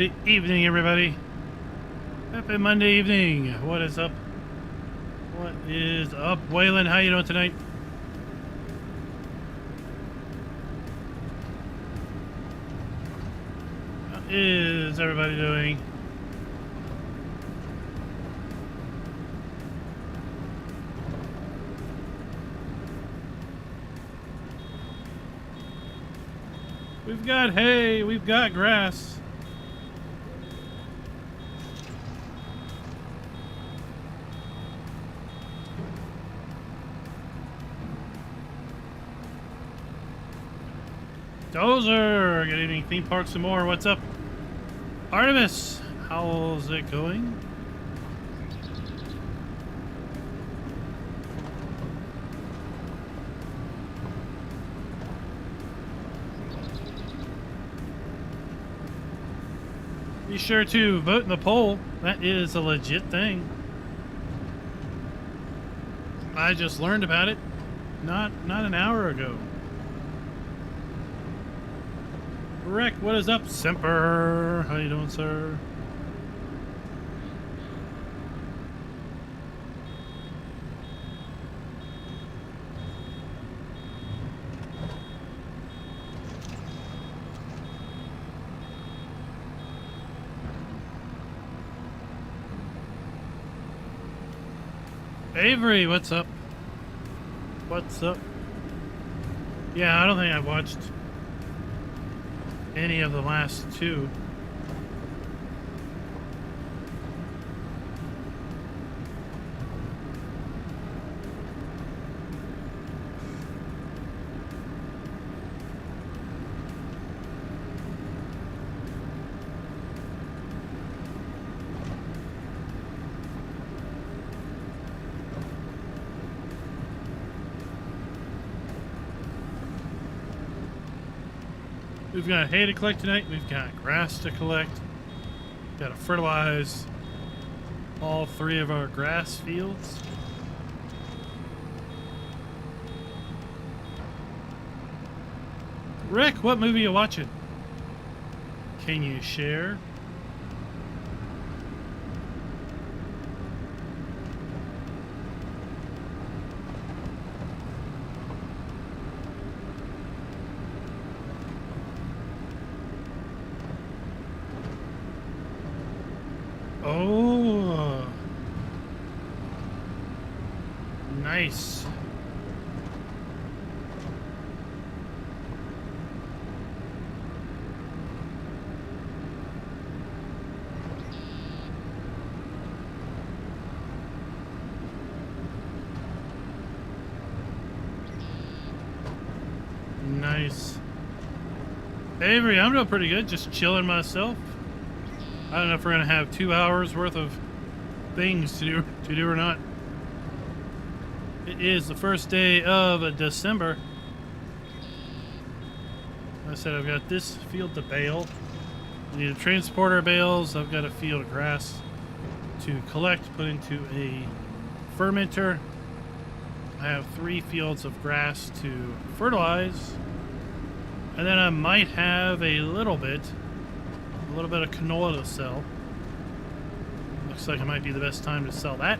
Good evening, everybody. Happy Monday evening. What is up? What is up, Waylon? How you doing tonight? How is everybody doing? We've got hay, we've got grass. Dozer, good evening, theme parks and more. What's up? Artemis, how's it going? Be sure to vote in the poll. That is a legit thing. I just learned about it not an hour ago. Rick, what is up? Semper, how you doing, sir? Avery, what's up? What's up? Yeah, I don't think I've watched any of the last two. We've got hay to collect tonight. We've got grass to collect. Got to fertilize all three of our grass fields. Rick, what movie are you watching? Can you share? Oh, nice. Nice. Avery, I'm doing pretty good, just chilling myself. I don't know if we're gonna have 2 hours worth of things to do or not. It is the first day of December. Like I said, I've got this field to bale. I need a transporter bales. I've got a field of grass to collect, put into a fermenter. I have 3 fields of grass to fertilize. And then I might have a little bit of canola to sell. Looks like it might be the best time to sell that.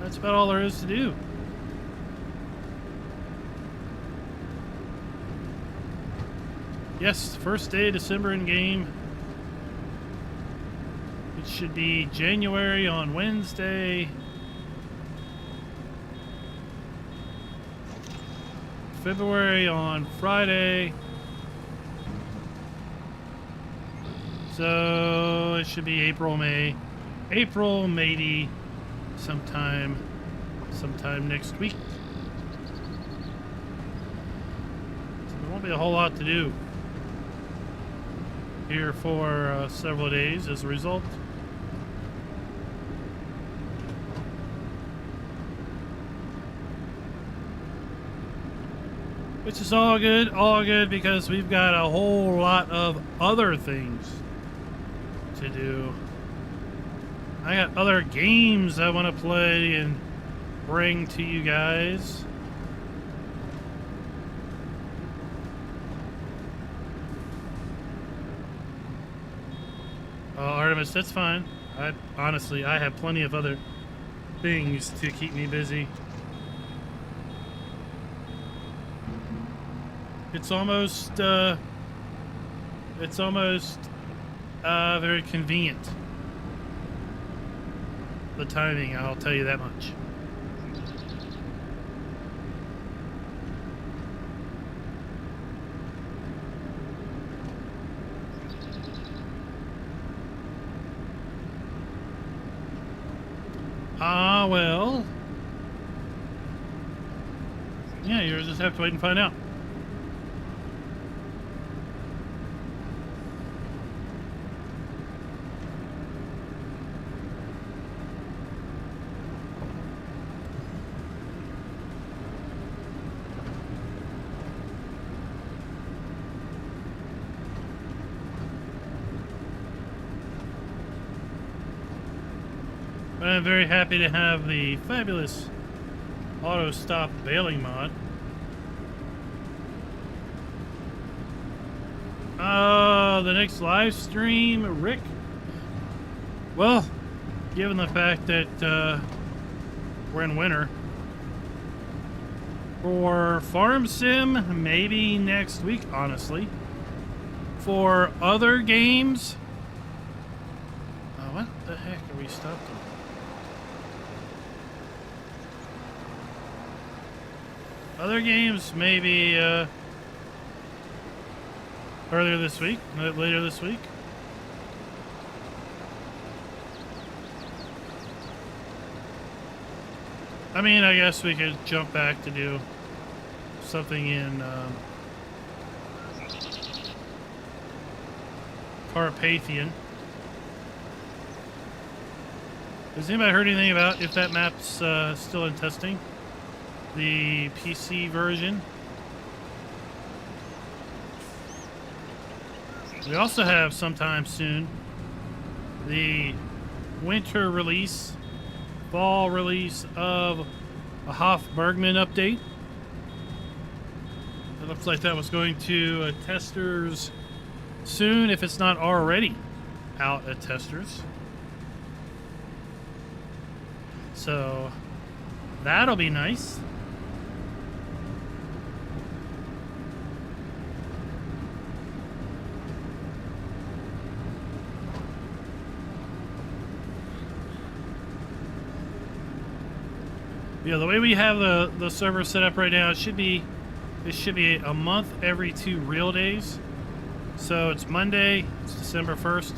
That's about all there is to do. Yes, first day of December in game. It should be January on Wednesday. February on Friday. So it should be April, maybe sometime next week. So there won't be a whole lot to do here for several days as a result. Which is all good because we've got a whole lot of other things to do. I got other games I want to play and bring to you guys. Artemis, that's fine. Honestly, I have plenty of other things to keep me busy. It's almost very convenient. The timing, I'll tell you that much. Well. Yeah, you'll just have to wait and find out. But I'm very happy to have the fabulous auto stop baling mod. The next live stream, Rick. Well, given the fact that we're in winter, for Farm Sim, maybe next week, honestly. For other games, what the heck are we stopped on? Other games, maybe earlier this week, later this week. I mean, I guess we could jump back to do something in Carpathian. Has anybody heard anything about if that map's still in testing? The PC version. We also have sometime soon the winter release, fall release of a Hoff-Bergman update. It looks like that was going to testers soon, if it's not already out at testers. So that'll be nice. Yeah, the way we have the server set up right now, it should be a month every 2 real days. So it's Monday, it's December 1st.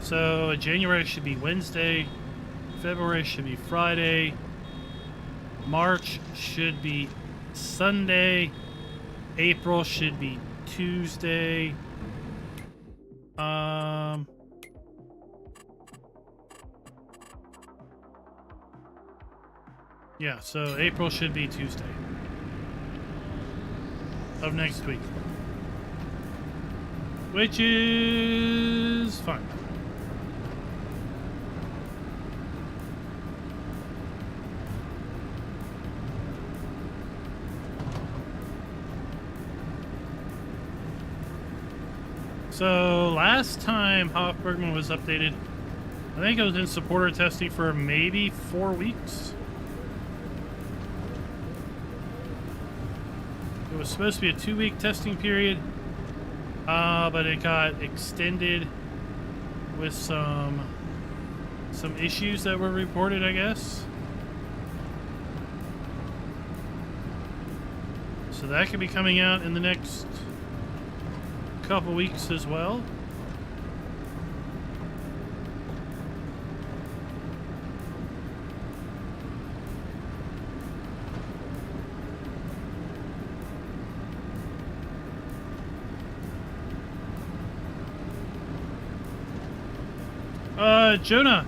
So January should be Wednesday, February should be Friday, March should be Sunday, April should be Tuesday. Yeah, so April should be Tuesday of next week, which is fine. So last time Hoff-Bergman was updated, I think it was in supporter testing for maybe 4 weeks. It was supposed to be a 2-week testing period, but it got extended with some issues that were reported, I guess. So that could be coming out in the next couple weeks as well. Jonah,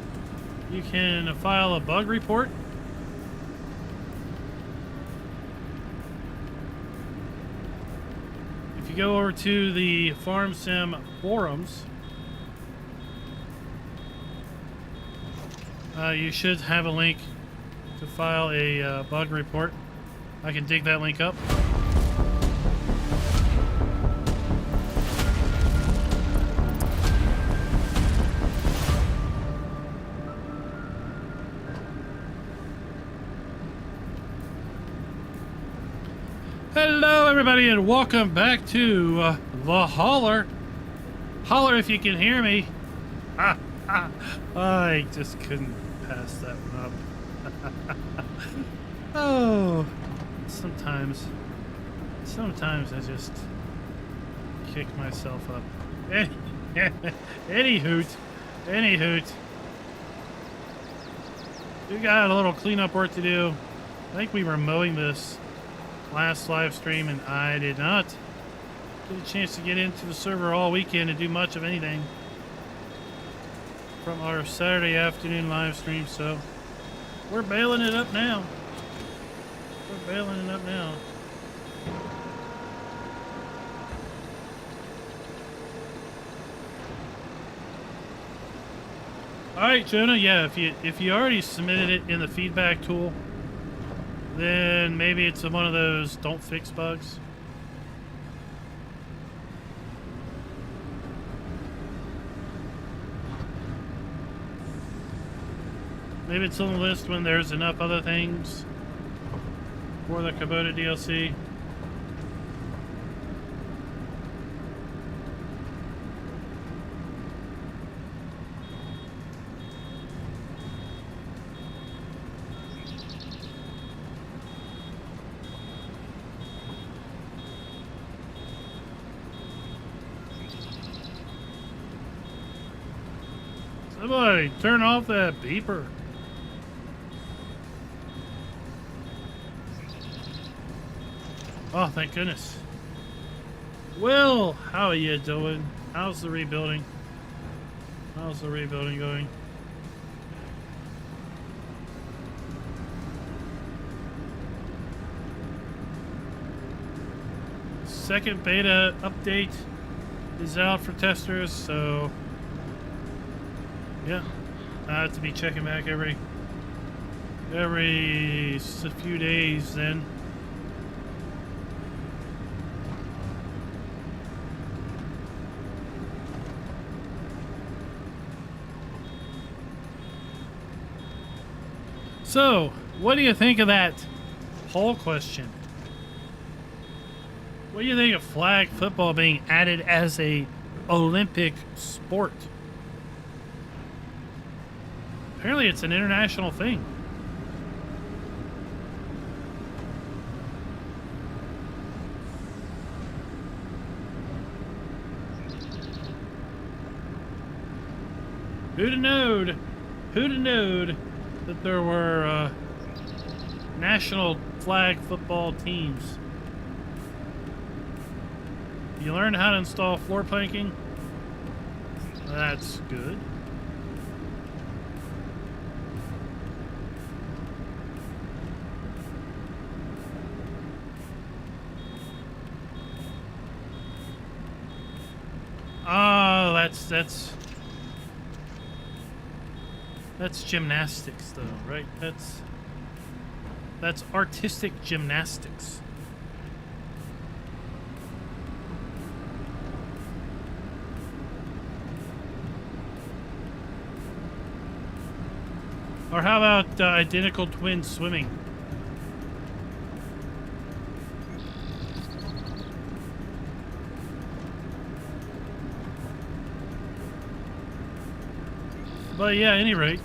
you can file a bug report. If you go over to the Farm Sim forums, you should have a link to file a bug report. I can dig that link up. Hello, everybody, and welcome back to the Holler. Holler if you can hear me. I just couldn't pass that one up. Oh, sometimes I just kick myself up. Any hoot. We got a little cleanup work to do. I think we were mowing this last live stream, and I did not get a chance to get into the server all weekend and do much of anything from our Saturday afternoon live stream, so we're bailing it up now. All right, Jonah. Yeah, if you already submitted it in the feedback tool, then maybe it's one of those don't fix bugs. Maybe it's on the list when there's enough other things for the Kubota DLC. Somebody turn off that beeper. Oh, thank goodness. Will, how are you doing? How's the rebuilding? How's the rebuilding going? Second beta update is out for testers, so yeah, I have to be checking back every few days then. So, what do you think of that poll question? What do you think of flag football being added as a Olympic sport? Apparently it's an international thing. Who'd have knowed that there were national flag football teams? You learned how to install floor planking? That's good. Oh, that's gymnastics, though, right? That's artistic gymnastics. Or how about identical twin swimming? But yeah, at any rate,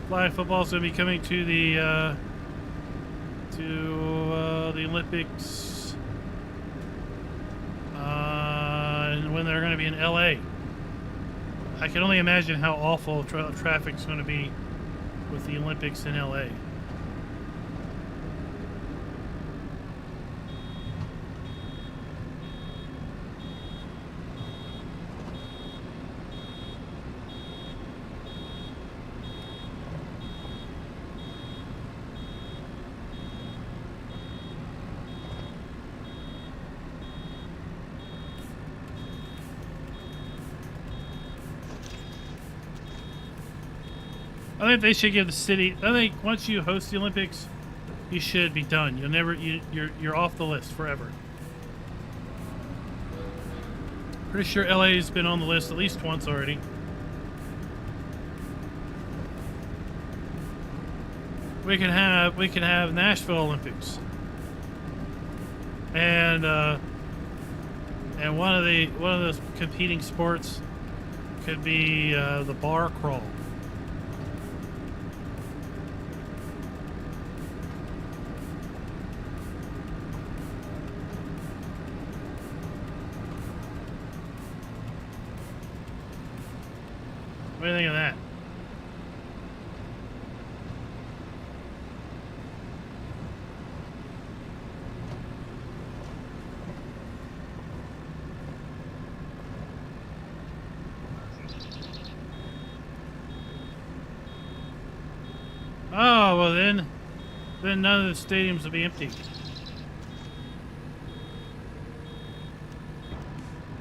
flag football is going to be coming to the Olympics, and when they're going to be in LA. I can only imagine how awful traffic's going to be with the Olympics in LA. I think they should give the city. I think once you host the Olympics, you should be done. You'll never. You're off the list forever. Pretty sure LA's been on the list at least once already. We can have Nashville Olympics. and one of the competing sports could be the bar crawl. What do you think of that? Oh, well then none of the stadiums will be empty.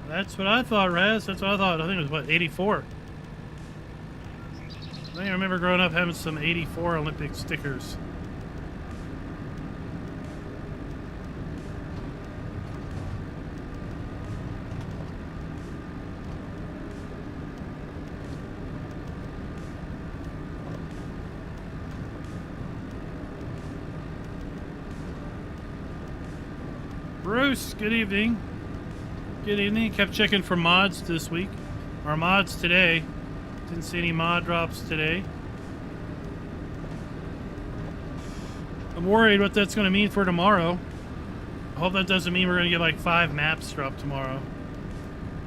That's what I thought, Raz. That's what I thought. I think it was, what, 84? I think I remember growing up having some 84 Olympic stickers. Bruce, good evening. Good evening. Kept checking for mods this week. Our mods today. Didn't see any mod drops today. I'm worried what that's going to mean for tomorrow. I hope that doesn't mean we're going to get like 5 maps dropped tomorrow.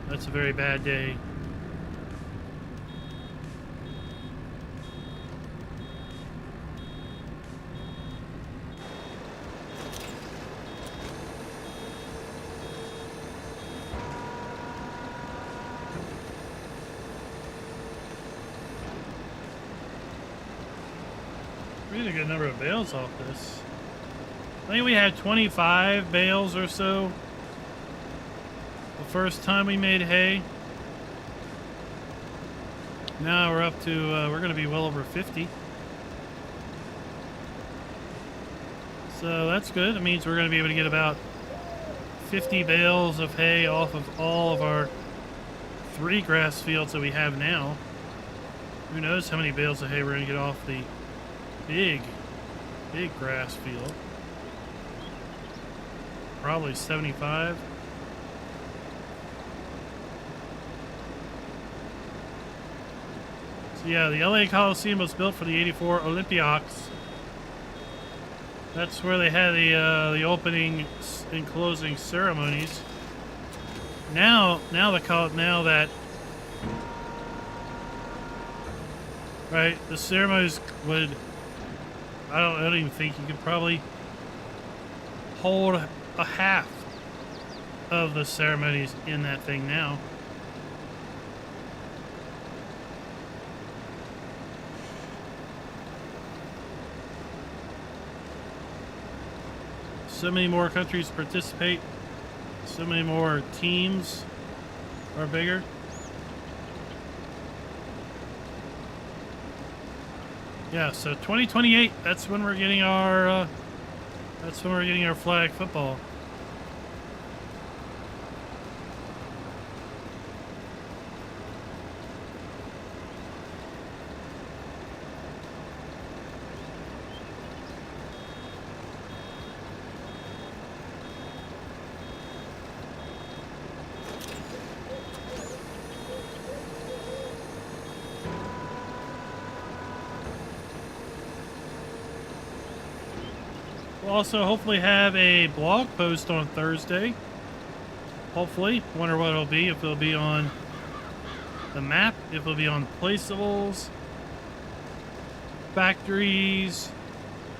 That's a very bad day. We need a good number of bales off this. I think we had 25 bales or so the first time we made hay. Now we're up to, we're going to be well over 50. So that's good. It means we're going to be able to get about 50 bales of hay off of all of our 3 grass fields that we have now. Who knows how many bales of hay we're going to get off the big grass field. Probably 75. So yeah, the LA Coliseum was built for the '84 Olympics. That's where they had the opening and closing ceremonies. Now that right, the ceremonies would. I don't even think you could probably hold a half of the ceremonies in that thing now. So many more countries participate. So many more teams are bigger. Yeah, so 2028, that's when we're getting our flag football. We'll also hopefully have a blog post on Thursday. Hopefully. Wonder what it'll be. If it'll be on the map, if it'll be on placeables, factories,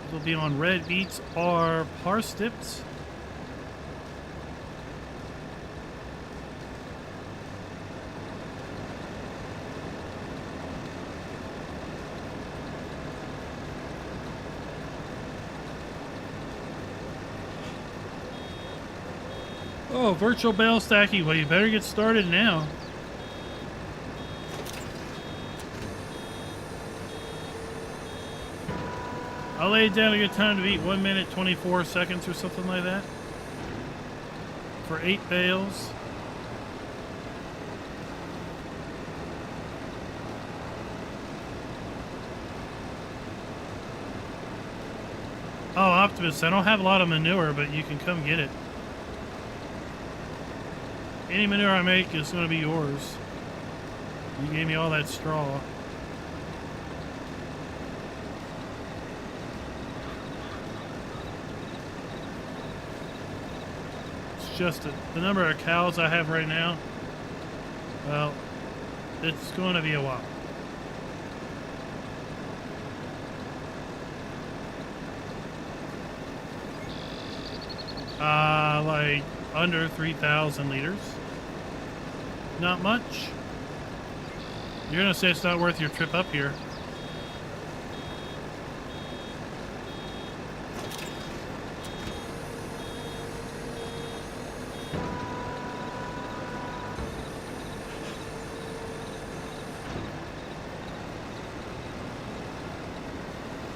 if it'll be on red beets or parsnips. Oh, virtual bale stacking. Well, you better get started now. I laid down a good time to beat 1 minute 24 seconds or something like that for 8 bales. Oh, Optimus, I don't have a lot of manure, but you can come get it. Any manure I make is going to be yours. You gave me all that straw. It's just the number of cows I have right now. Well, it's going to be a while. Like under 3,000 liters. Not much. You're gonna say it's not worth your trip up here.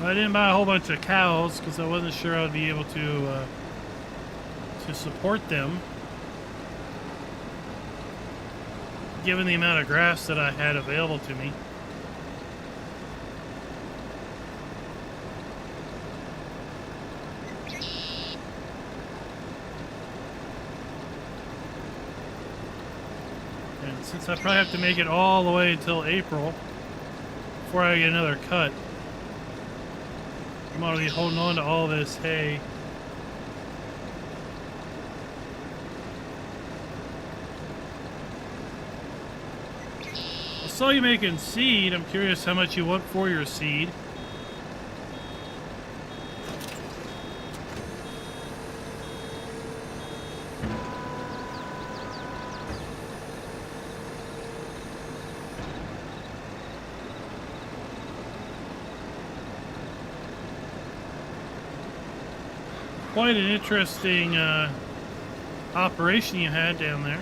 I didn't buy a whole bunch of cows because I wasn't sure I would be able to support them, given the amount of grass that I had available to me. And since I probably have to make it all the way until April before I get another cut, I'm going to be holding on to all this hay. I saw you making seed. I'm curious how much you want for your seed. Quite an interesting operation you had down there.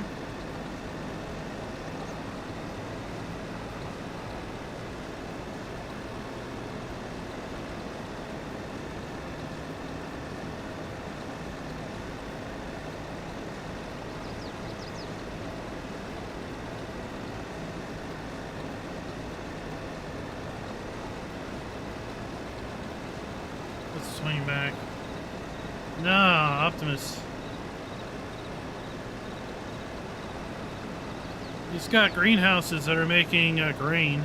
Let's swing back. Nah, Optimus. He's got greenhouses that are making grain.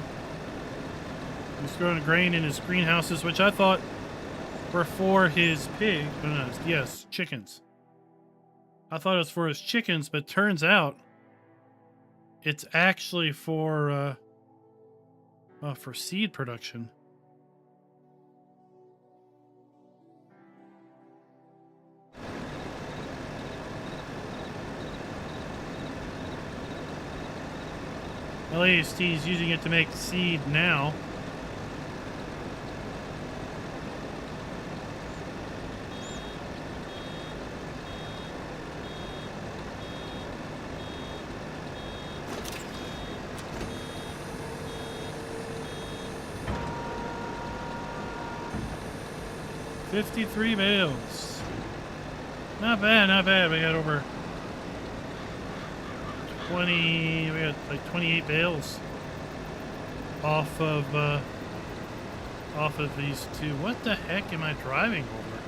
He's growing grain in his greenhouses, which I thought were for his pig. Oh, no, yes, chickens. I thought it was for his chickens, but turns out it's actually for seed production. At least he's using it to make seed now. $53 bales. Not bad, not bad. We got over 20, we got like 28 bales off of these two. What the heck am I driving over?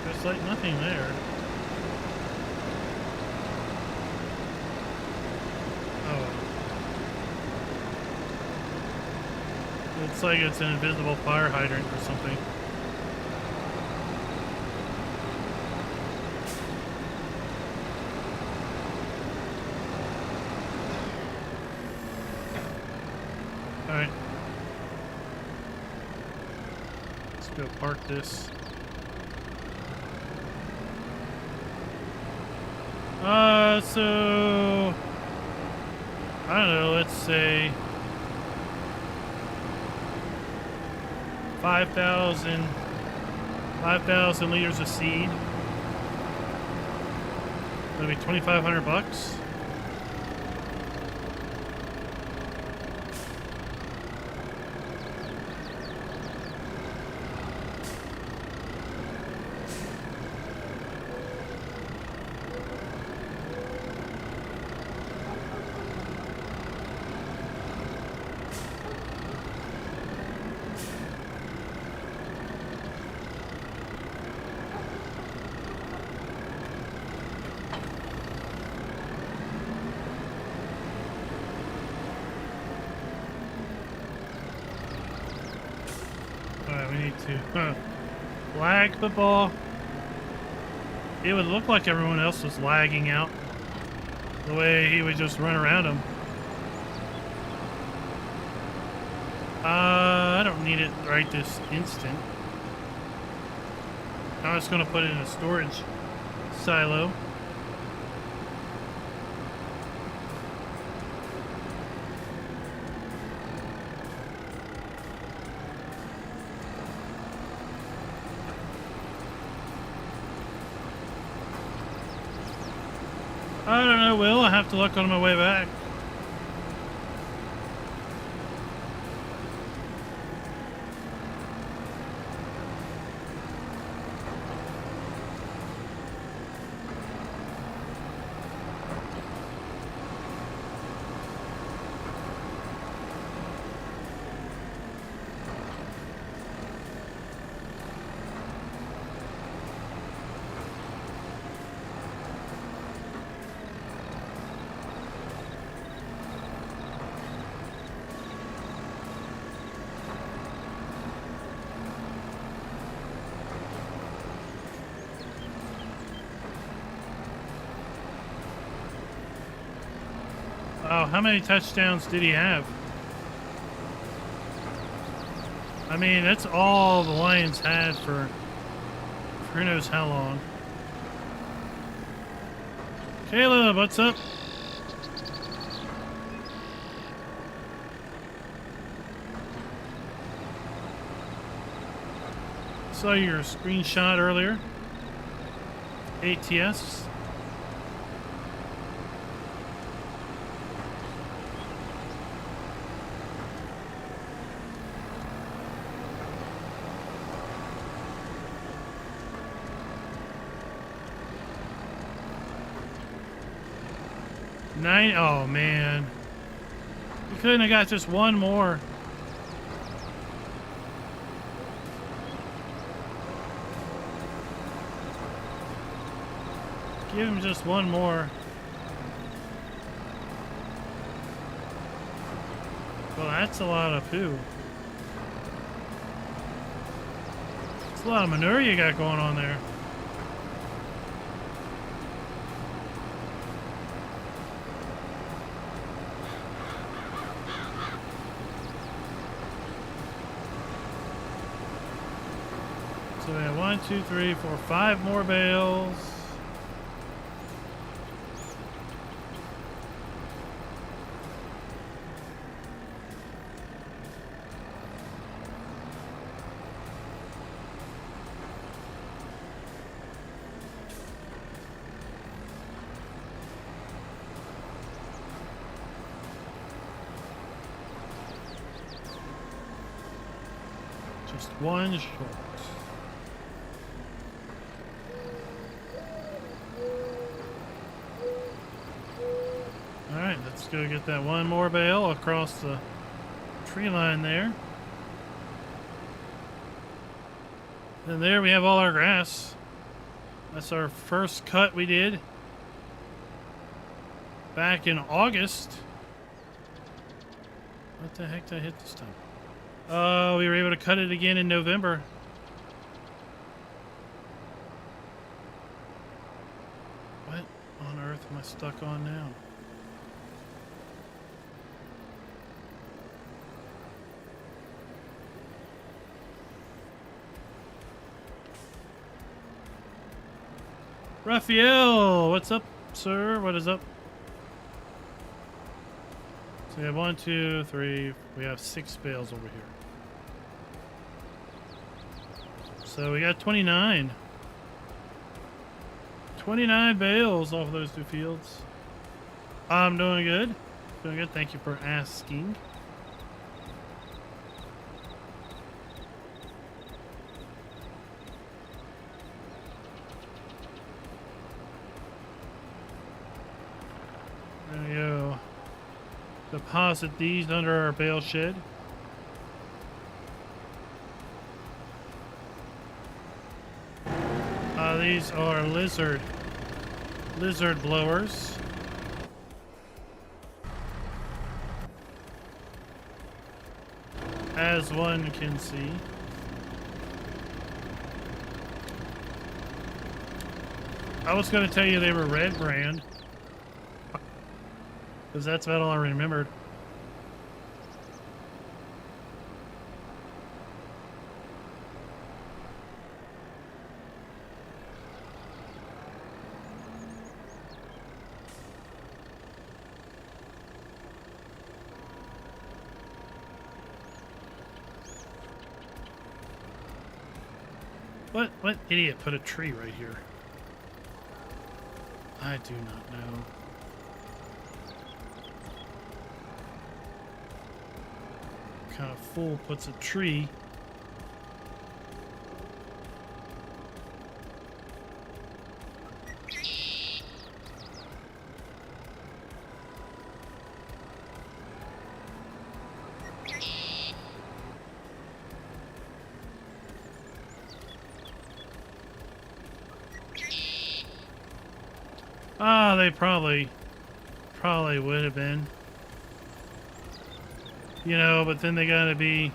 There's like nothing there. It's like it's an invisible fire hydrant or something. Alright. Let's go park this. So I don't know, let's say 5,000 liters of seed. That'll be $2,500. Alright, we need to lag football. It would look like everyone else was lagging out the way he would just run around him. I don't need it right this instant. I'm just going to put it in a storage silo. I don't know, Will. I have to look on my way back. Oh, how many touchdowns did he have? I mean, that's all the Lions had for who knows how long. Caleb, what's up? Saw your screenshot earlier. ATS. Nine. Oh man, you couldn't have got just one more. Give him just one more. Well, that's a lot of poo. It's a lot of manure you got going on there. So we have 1, 2, 3, 4, 5 more bales. Just one short. Alright, let's go get that one more bale across the tree line there. And there we have all our grass. That's our first cut we did back in August. What the heck did I hit this time? Oh, we were able to cut it again in November. What on earth am I stuck on now? Raphael, what's up, sir? What is up? So we have 1, 2, 3. We have 6 bales over here. So we got 29. 29 bales off those 2 fields. I'm doing good. Doing good. Thank you for asking. There we go. Deposit these under our bale shed. These are lizard blowers. As one can see. I was going to tell you they were red brand. Because that's about all I remembered. What idiot put a tree right here? I do not know. What kind of fool puts a tree? Ah, they probably would have been. You know, but then they gotta be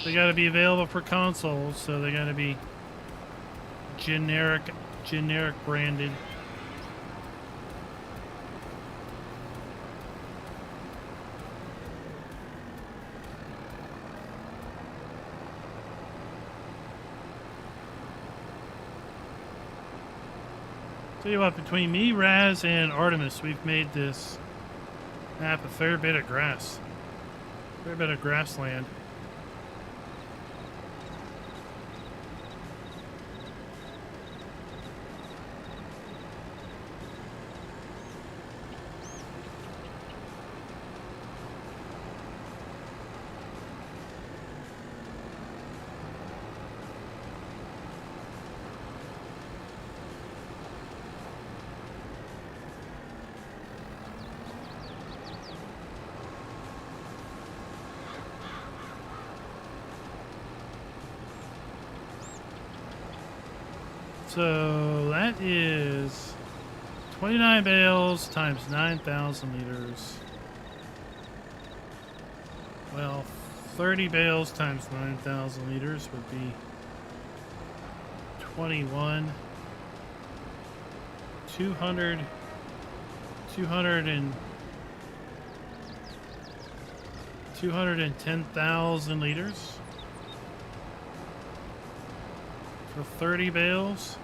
available for consoles, so they gotta be generic branded. Tell you what, between me, Raz, and Artemis, we've made this map a fair bit of grass. Fair bit of grassland. So that is 29 bales times 9,000 liters. Well, 30 bales times 9,000 liters would be 21. 210,000 liters for 30 bales.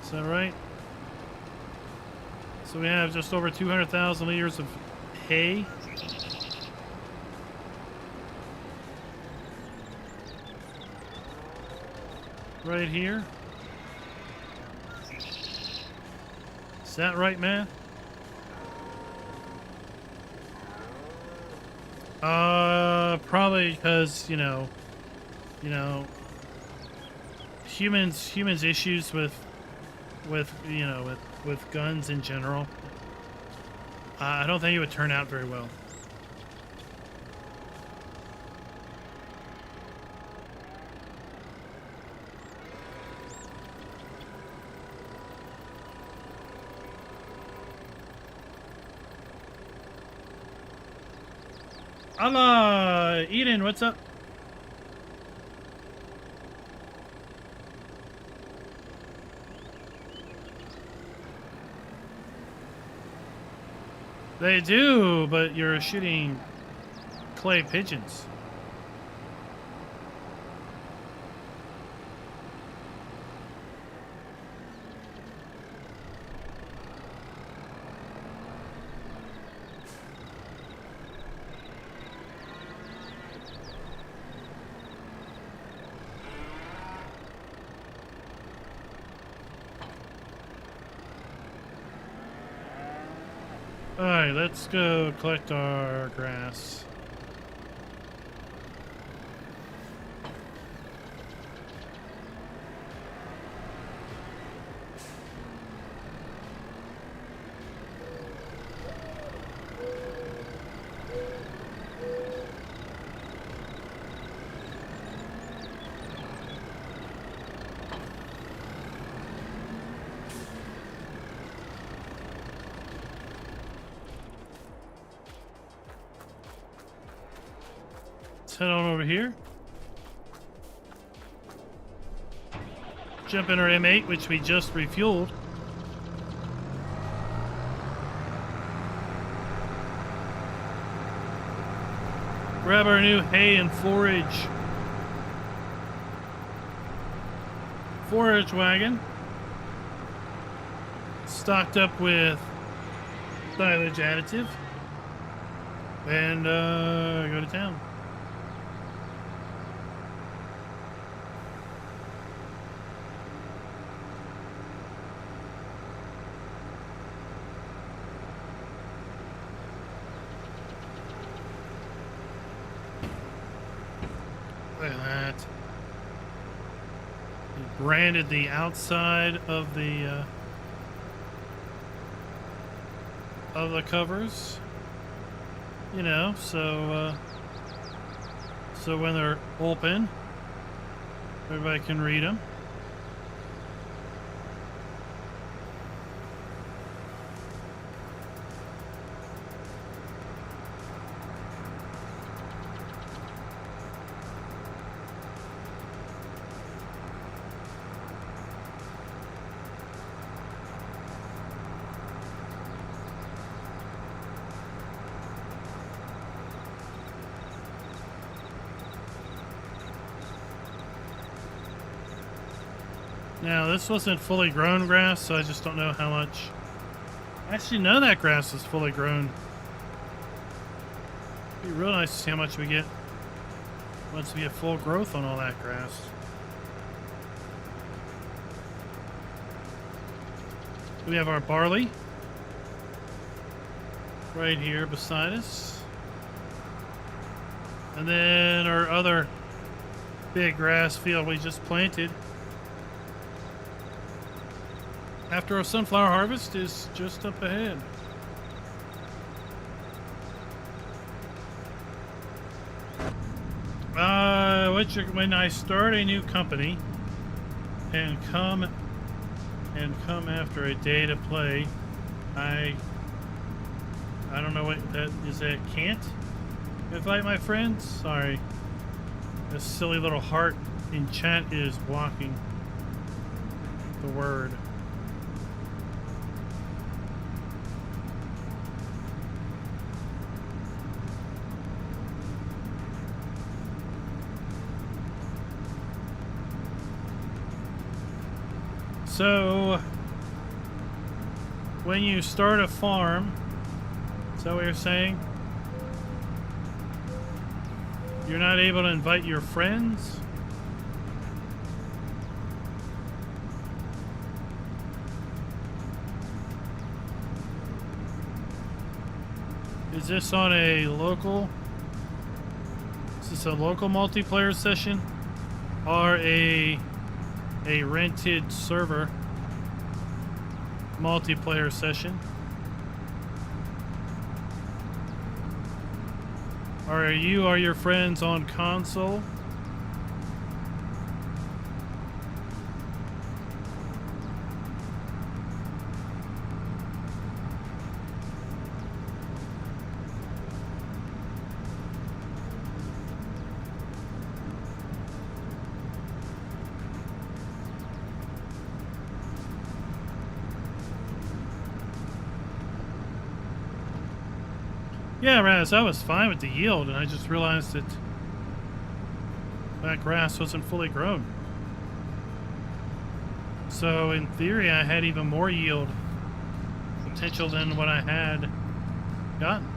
Is that right? So we have just over 200,000 liters of hay. Right here. Is that right, man? Probably because, you know, humans issues with guns in general. I don't think it would turn out very well. Allah, Eden, what's up? They do, but you're shooting clay pigeons. Alright, let's go collect our grass. Head on over here. jump in our M8, which we just refueled. Grab our new hay and forage wagon. Stocked up with silage additive. And go to town. Look at that. He branded the outside of the covers, you know, so when they're open, everybody can read them. Now, this wasn't fully grown grass, so I just don't know how much. Actually, none of that grass is fully grown. It'd be real nice to see how much we get once we get full growth on all that grass. We have our barley right here beside us. And then our other big grass field we just planted after our sunflower harvest is just up ahead. When I start a new company and come after a day to play, I don't know what that is. That can't invite my friends. Sorry, this silly little heart in chat is blocking the word. So, when you start a farm, is that what you're saying? You're not able to invite your friends? Is this on a local? Is this a local multiplayer session? Or a rented server multiplayer session? Are you or your friends on console? Yeah, Raz, I was fine with the yield, and I just realized that that grass wasn't fully grown. So, in theory, I had even more yield potential than what I had gotten.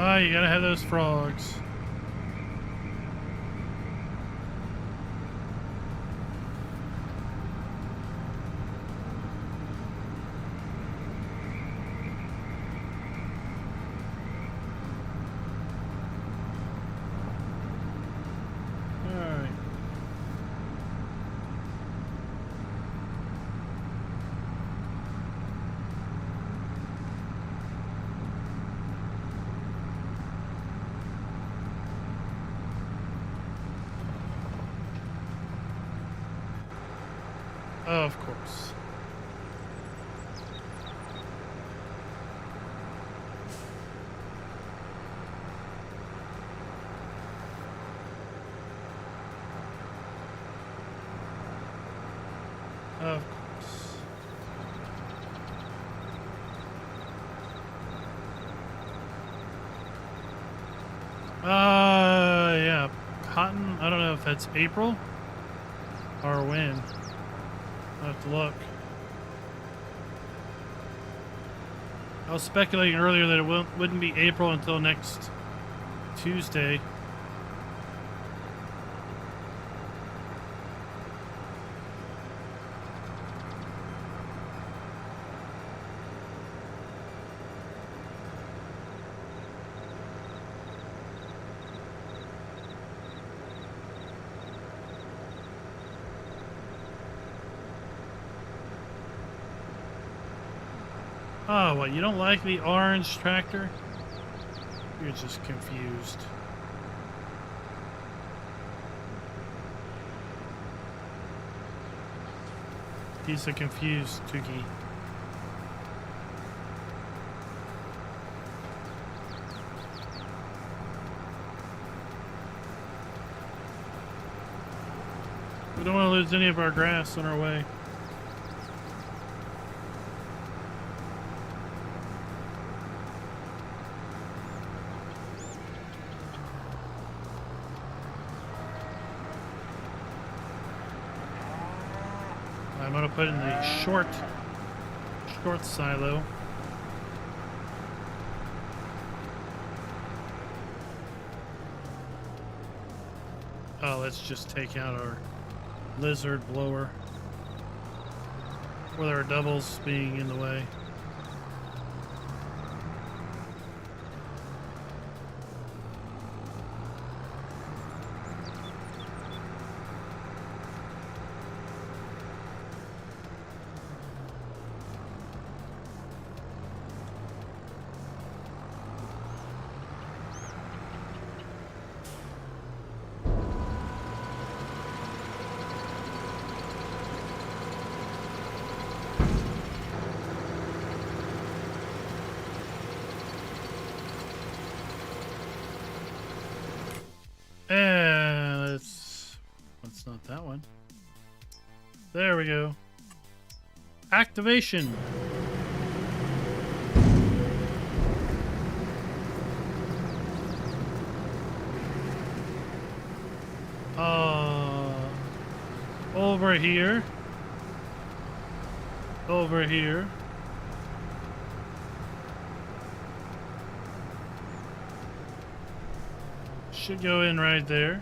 Oh, you gotta have those frogs. Yeah. Cotton, I don't know if that's April or when. I'll have to look. I was speculating earlier that it wouldn't be April until next Tuesday. Oh, what? You don't like the orange tractor? You're just confused. He's a confused Tukey. We don't want to lose any of our grass on our way. I'm going to put in the short silo. Oh, let's just take out our lizard blower with our doubles being in the way. And let's not that one. There we go. Activation. Over here. Over here. Should go in right there.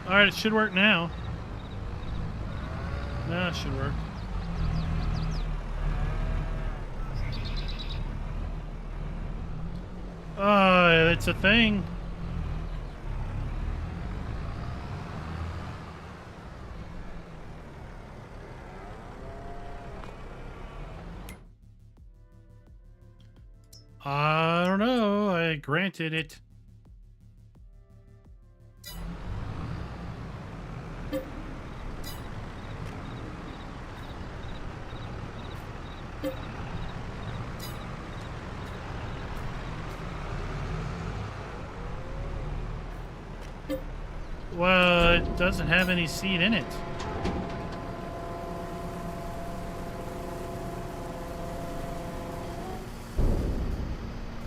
Alright, it should work now. Now it should work. Oh, it's a thing. I don't know. I granted it. Well, it doesn't have any seed in it.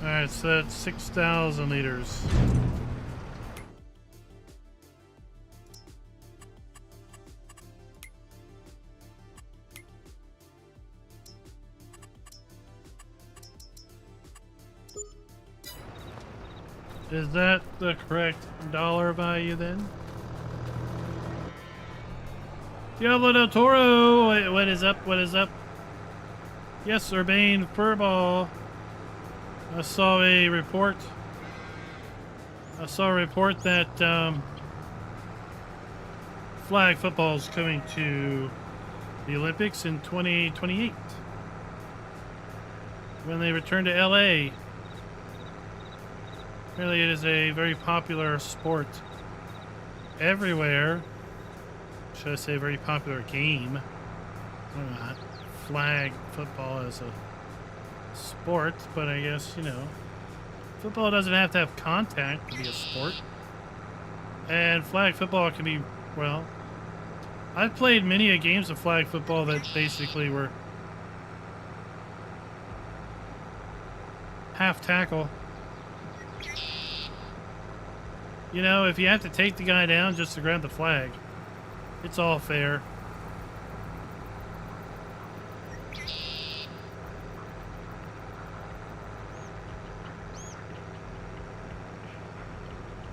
Alright, so that's 6,000 liters. Is that the correct dollar value then? Diablo del Toro! Wait, what is up? What is up? Yes, Urbane Furball. I saw a report. that flag football is coming to the Olympics in 2028 when they return to LA. Apparently it is a very popular sport everywhere. Should I say a very popular game? I don't know, flag football as a sport, but I guess, you know, football doesn't have to have contact to be a sport. And flag football can be, well, I've played many a games of flag football that basically were half tackle. You know, if you have to take the guy down just to grab the flag, it's all fair.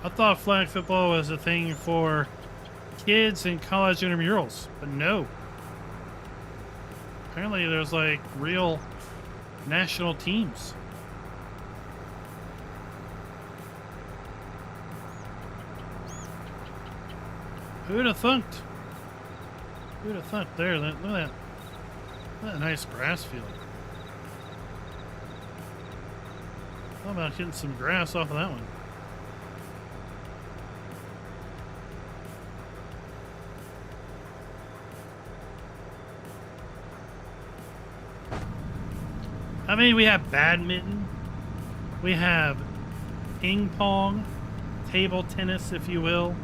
I thought flag football was a thing for kids in college intramurals, but no. Apparently there's like real national teams. Who'd have thunked? Who'd have thunked? There, look at that. Look at that nice grass field. How about getting some grass off of that one? I mean, we have badminton, we have ping pong, table tennis, if you will.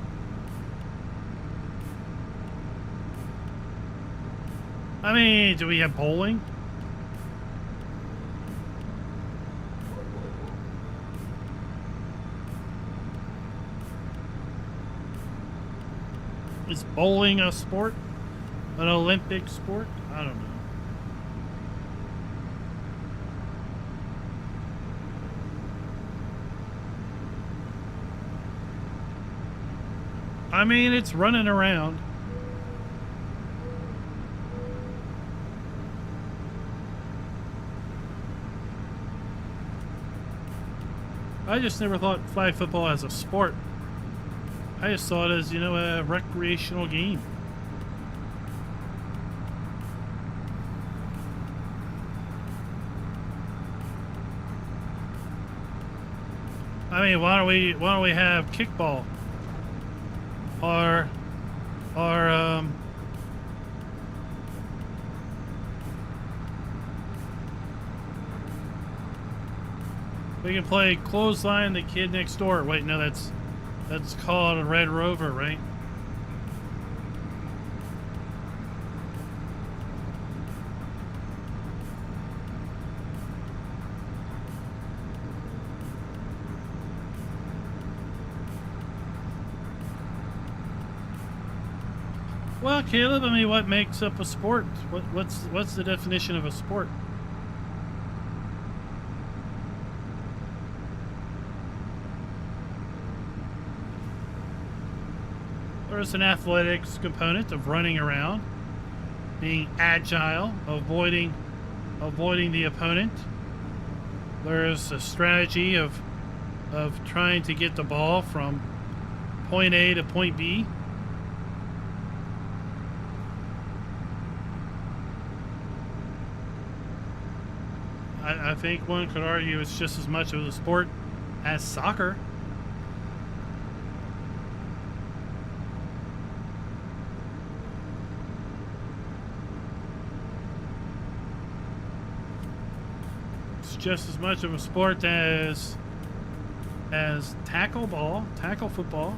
I mean, do we have bowling? Is bowling a sport? An Olympic sport? I don't know. I mean, it's running around. I just never thought flag football as a sport. I just saw it as, you know, a recreational game. I mean, why don't we have kickball? Or we can play clothesline the kid next door. Wait, no, that's called a Red Rover, right? Well, Caleb, I mean, what makes up a sport? What's the definition of a sport? There's an athletics component of running around, being agile, avoiding the opponent. There's a strategy of trying to get the ball from point A to point B. I think one could argue it's just as much of a sport as soccer. It's just as much of a sport as tackle football.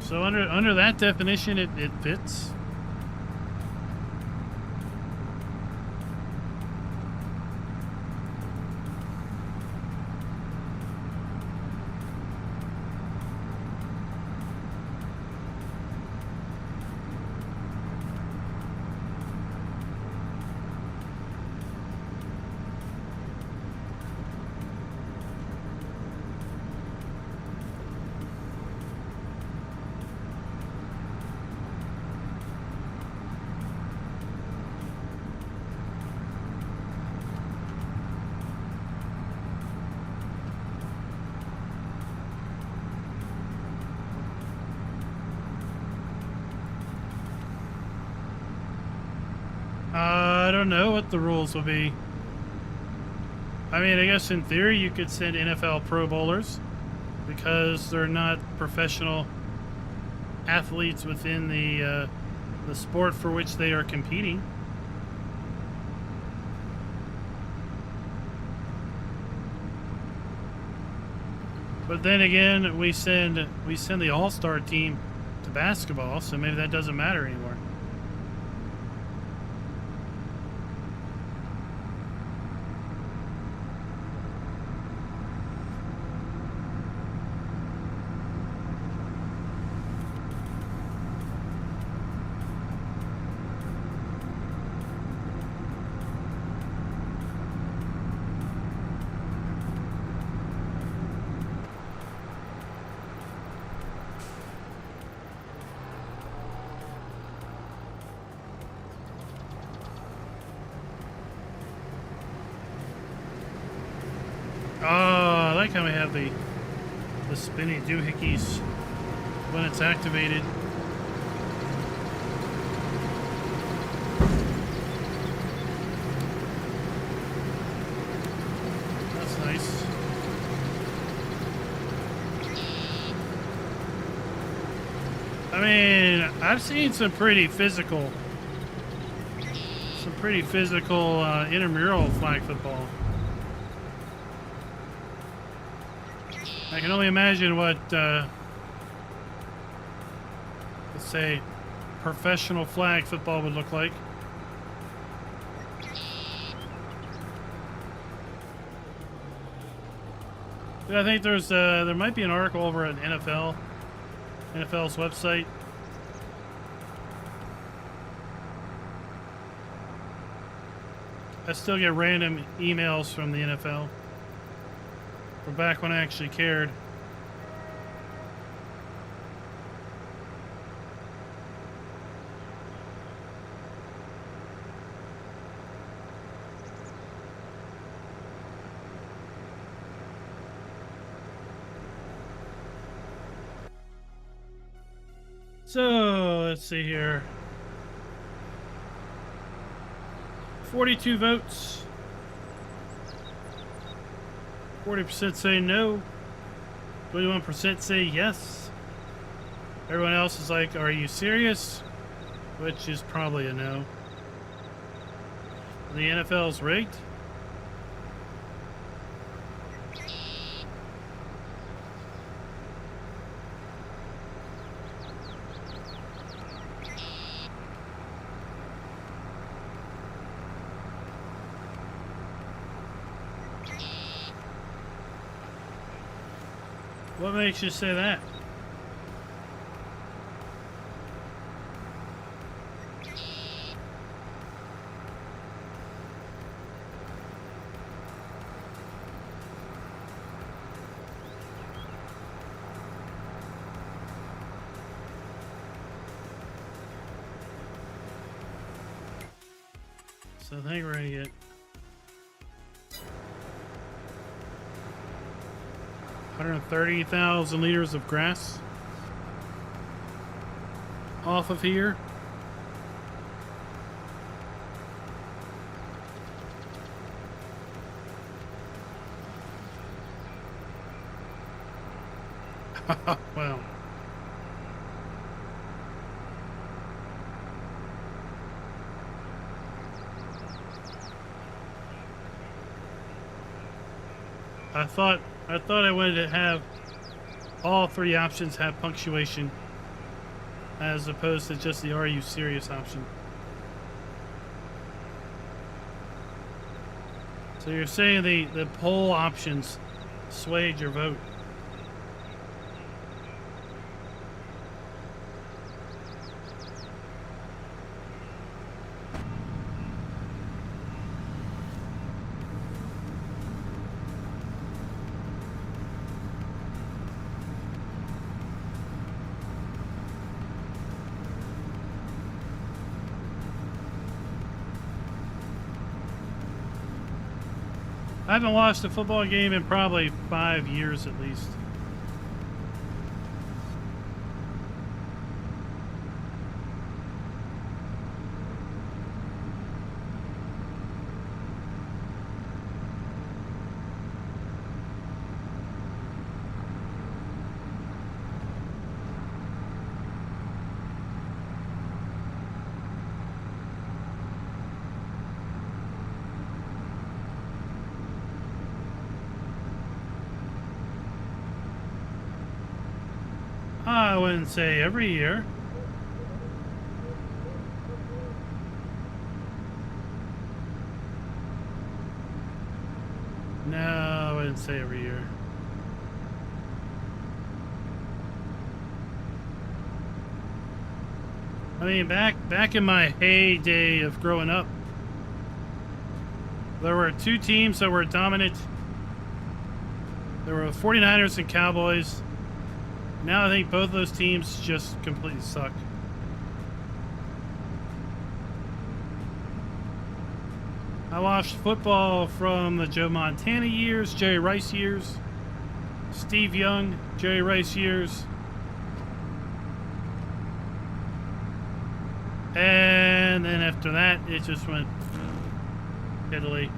So under that definition, it fits. don't know what the rules will be. I mean, I guess in theory you could send NFL Pro Bowlers because they're not professional athletes within the sport for which they are competing. But then again, we send the All-Star team to basketball, so maybe that doesn't matter anymore. Oh, I like how we have the spinny doohickeys when it's activated. That's nice. I mean, I've seen some pretty physical intramural flag football. I can only imagine what, let's say, professional flag football would look like. I think there might be an article over at NFL's website. I still get random emails from the NFL. From back when I actually cared. So, let's see here. 42 votes. 40% say no. 21% say yes. Everyone else is like, are you serious? Which is probably a no. The NFL's rigged. What makes you say that? So I think we're gonna get 130,000 liters of grass off of here. Well. I thought I wanted to have all three options have punctuation as opposed to just the "Are you serious" option. So you're saying the poll options swayed your vote? I haven't watched a football game in probably 5 years at least. I wouldn't say every year. No, I wouldn't say every year. I mean, back in my heyday of growing up, there were two teams that were dominant. There were 49ers and Cowboys. Now I think both those teams just completely suck. I watched football from the Joe Montana years, Jerry Rice years, Steve Young, Jerry Rice years, and then after that it just went Italy.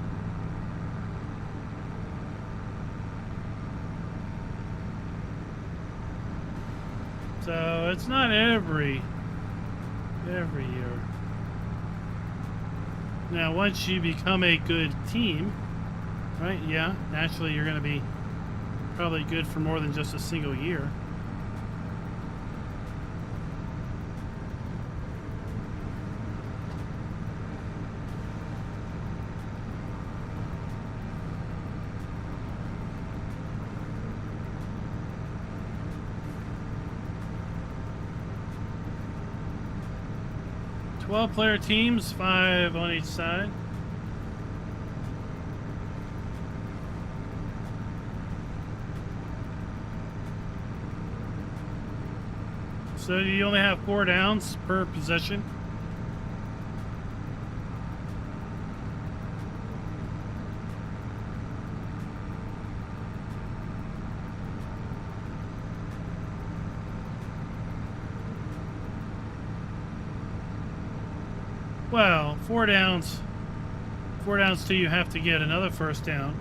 So it's not every year. Now, once you become a good team, right? Yeah, naturally you're going to be probably good for more than just a single year. Player teams, 5 on each side. So you only have 4 downs per possession. Well, 4 downs. 4 downs till you have to get another first down.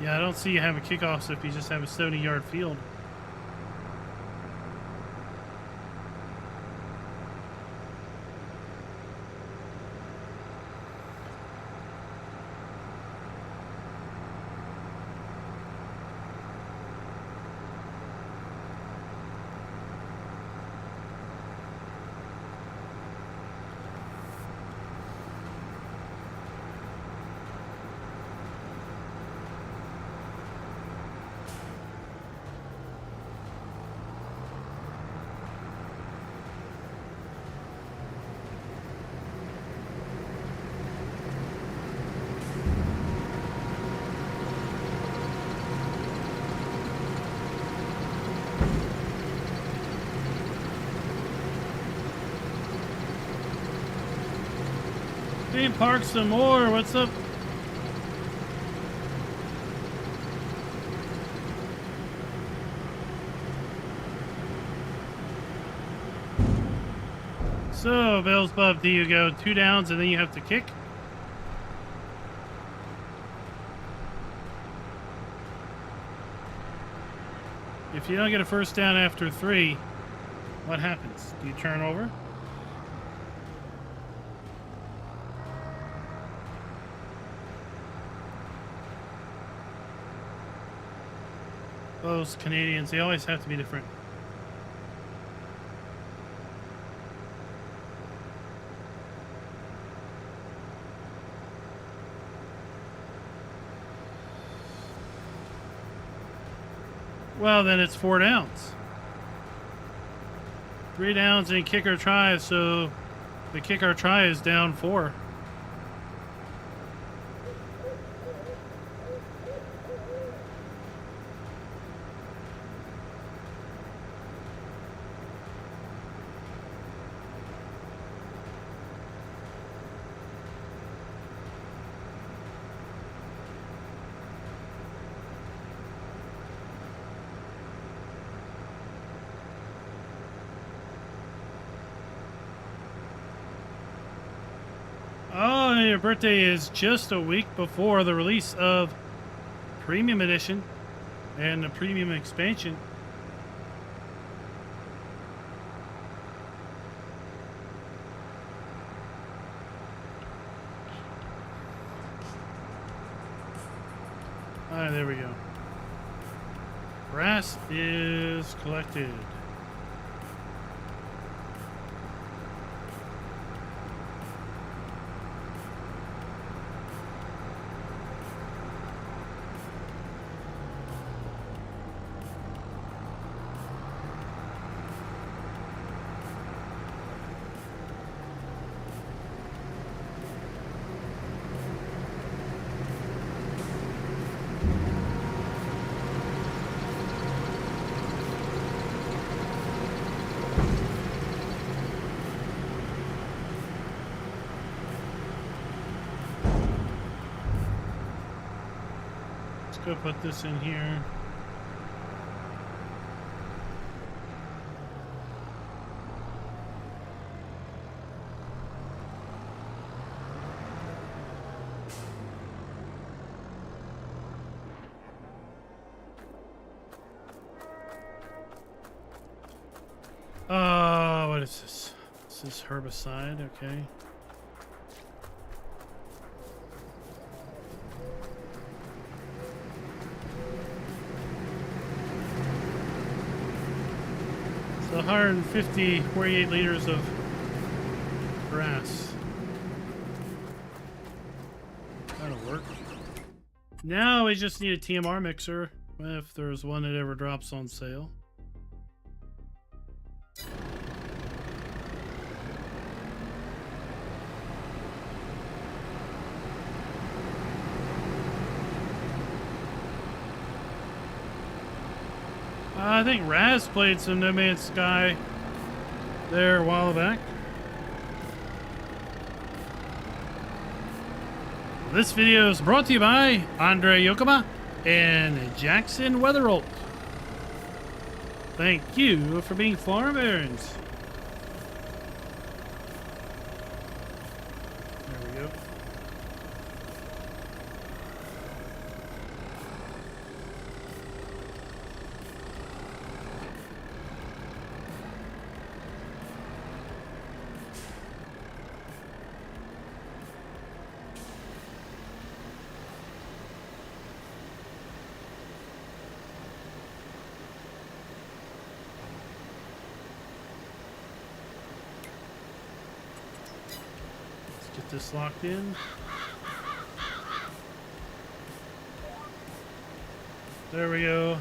Yeah, I don't see you having kickoffs if you just have a 70-yard field. Theme park some more. What's up? So, Bale's Bub, do you go 2 downs and then you have to kick? If you don't get a first down after 3, what happens? Do you turn over? Those Canadians, they always have to be different. Well, then it's 4 downs. 3 downs and kick or try, so the kick or try is down 4. Oh, your birthday is just a week before the release of Premium Edition and the Premium Expansion. Alright, there we go. Grass is collected. Go put this in here. What is this? This is herbicide, okay. So 48 liters of grass. That'll work. Now we just need a TMR mixer if there's one that ever drops on sale. I think Raz played some No Man's Sky there a while back. This video is brought to you by Andre Yokoma and Jackson Weatherholt. Thank you for being farm barons. There we go. Get this locked in. There we go.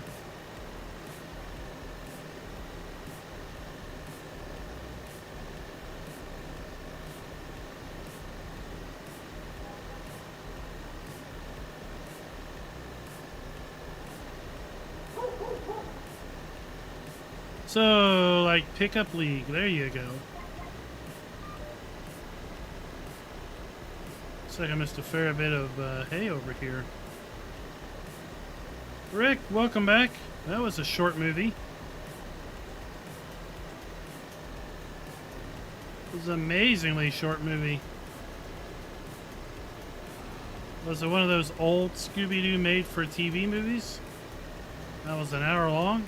So, like pickup league, there you go. Looks like I missed a fair bit of hay over here. Rick, welcome back. That was a short movie. It was an amazingly short movie. Was it one of those old Scooby-Doo made for TV movies? That was an hour long.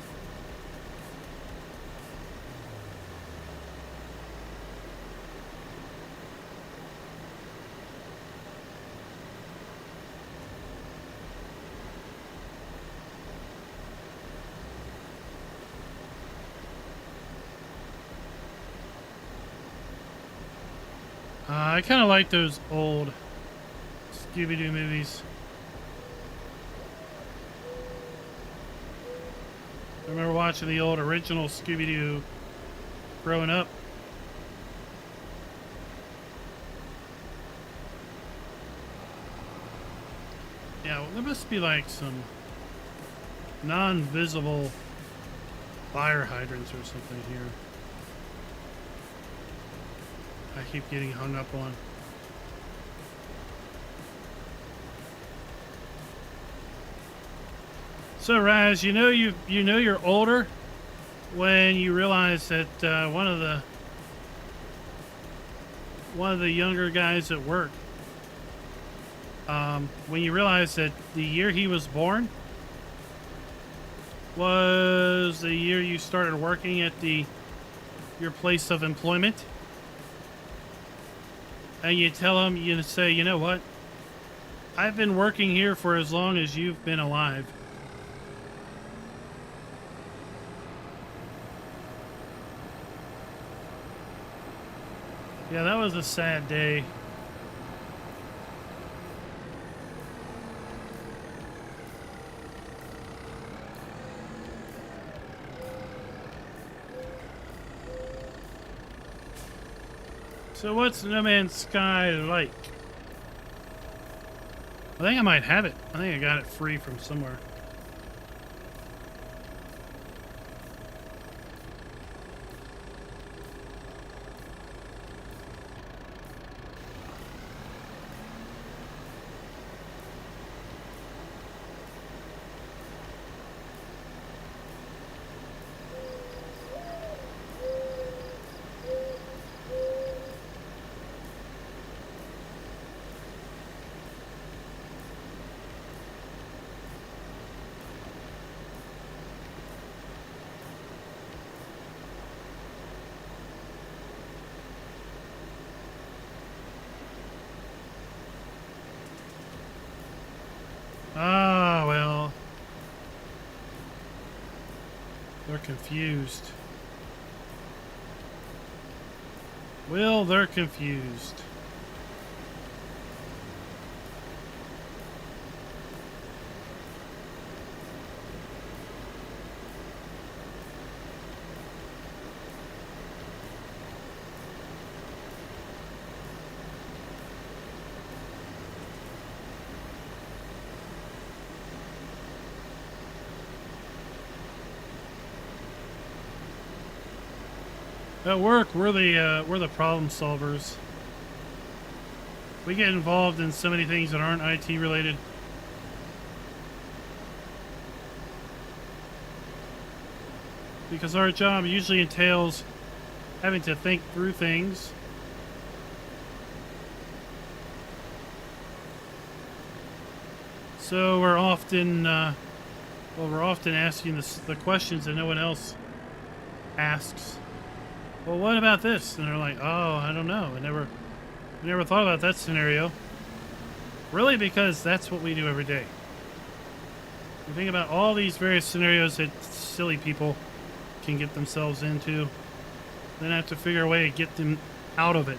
I kind of like those old Scooby-Doo movies. I remember watching the old original Scooby-Doo growing up. Yeah, well, there must be like some non-visible fire hydrants or something here. I keep getting hung up on. So Raz, you know you're older when you realize that one of the younger guys at work, when you realize that the year he was born was the year you started working at your place of employment. And you tell them, you say, you know what? I've been working here for as long as you've been alive. Yeah, that was a sad day. So what's No Man's Sky like? I think I might have it. I think I got it free from somewhere. Ah, well. They're confused. Well, they're confused. At work, we're the problem solvers. We get involved in so many things that aren't IT related. Because our job usually entails having to think through things. So we're often, we're often asking the questions that no one else asks. Well, what about this? And they're like, oh, I don't know. I never thought about that scenario. Really, because that's what we do every day. We think about all these various scenarios that silly people can get themselves into, then have to figure a way to get them out of it.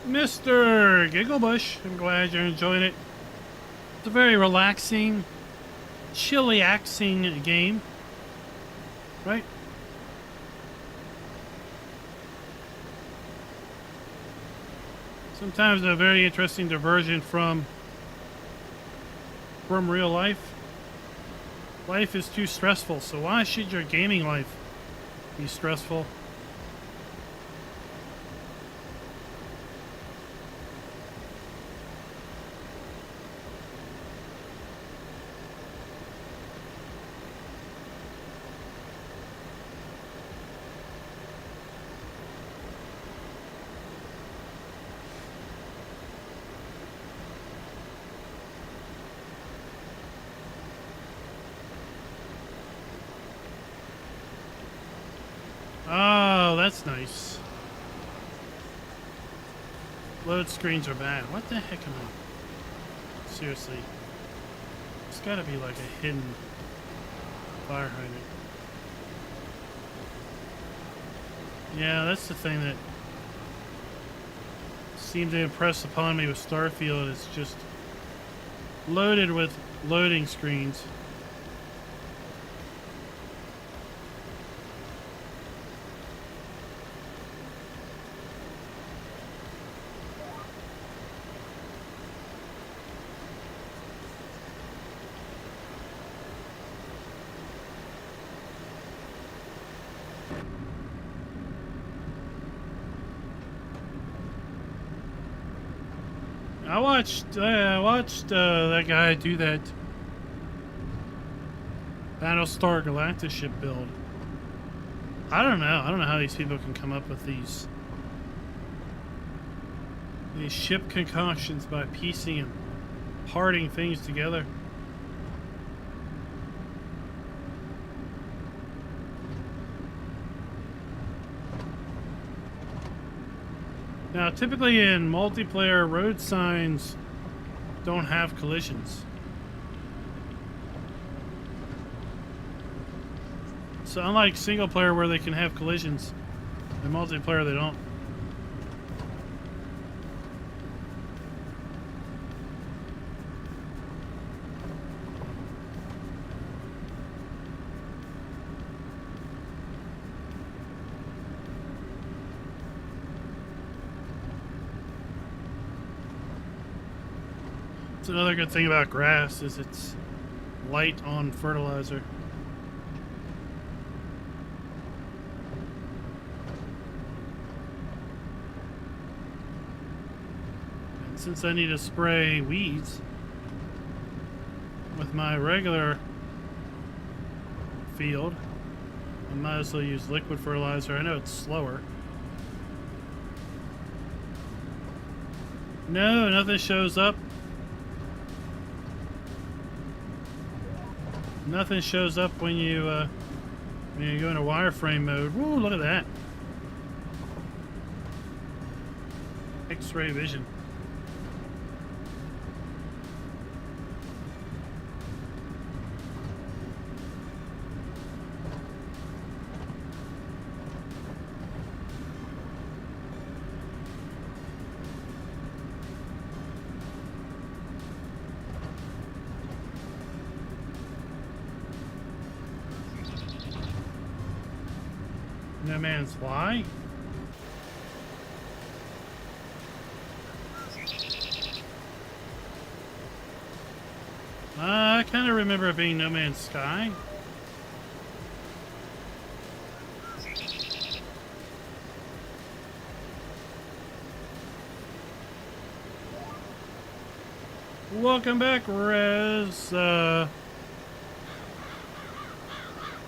Mr. Gigglebush, I'm glad you're enjoying it. It's a very relaxing, chillaxing game, right? Sometimes a very interesting diversion from real life. Life is too stressful, so why should your gaming life be stressful? Oh, that's nice. Load screens are bad. What the heck am I? Seriously. There's gotta be like a hidden fire hydrant. Yeah, that's the thing that seemed to impress upon me with Starfield. It's just loaded with loading screens. I watched that guy do that Battlestar Galactica ship build. I don't know how these people can come up with these ship concoctions by piecing and parting things together. Now, typically in multiplayer, road signs don't have collisions. So unlike single player where they can have collisions, in multiplayer they don't. That's another good thing about grass is it's light on fertilizer. And since I need to spray weeds with my regular field, I might as well use liquid fertilizer. I know it's slower. No, nothing shows up. Nothing shows up when you go into wireframe mode. Woo, look at that. X-ray vision. No Man's Lie? I kind of remember it being No Man's Sky. Welcome back, Rez.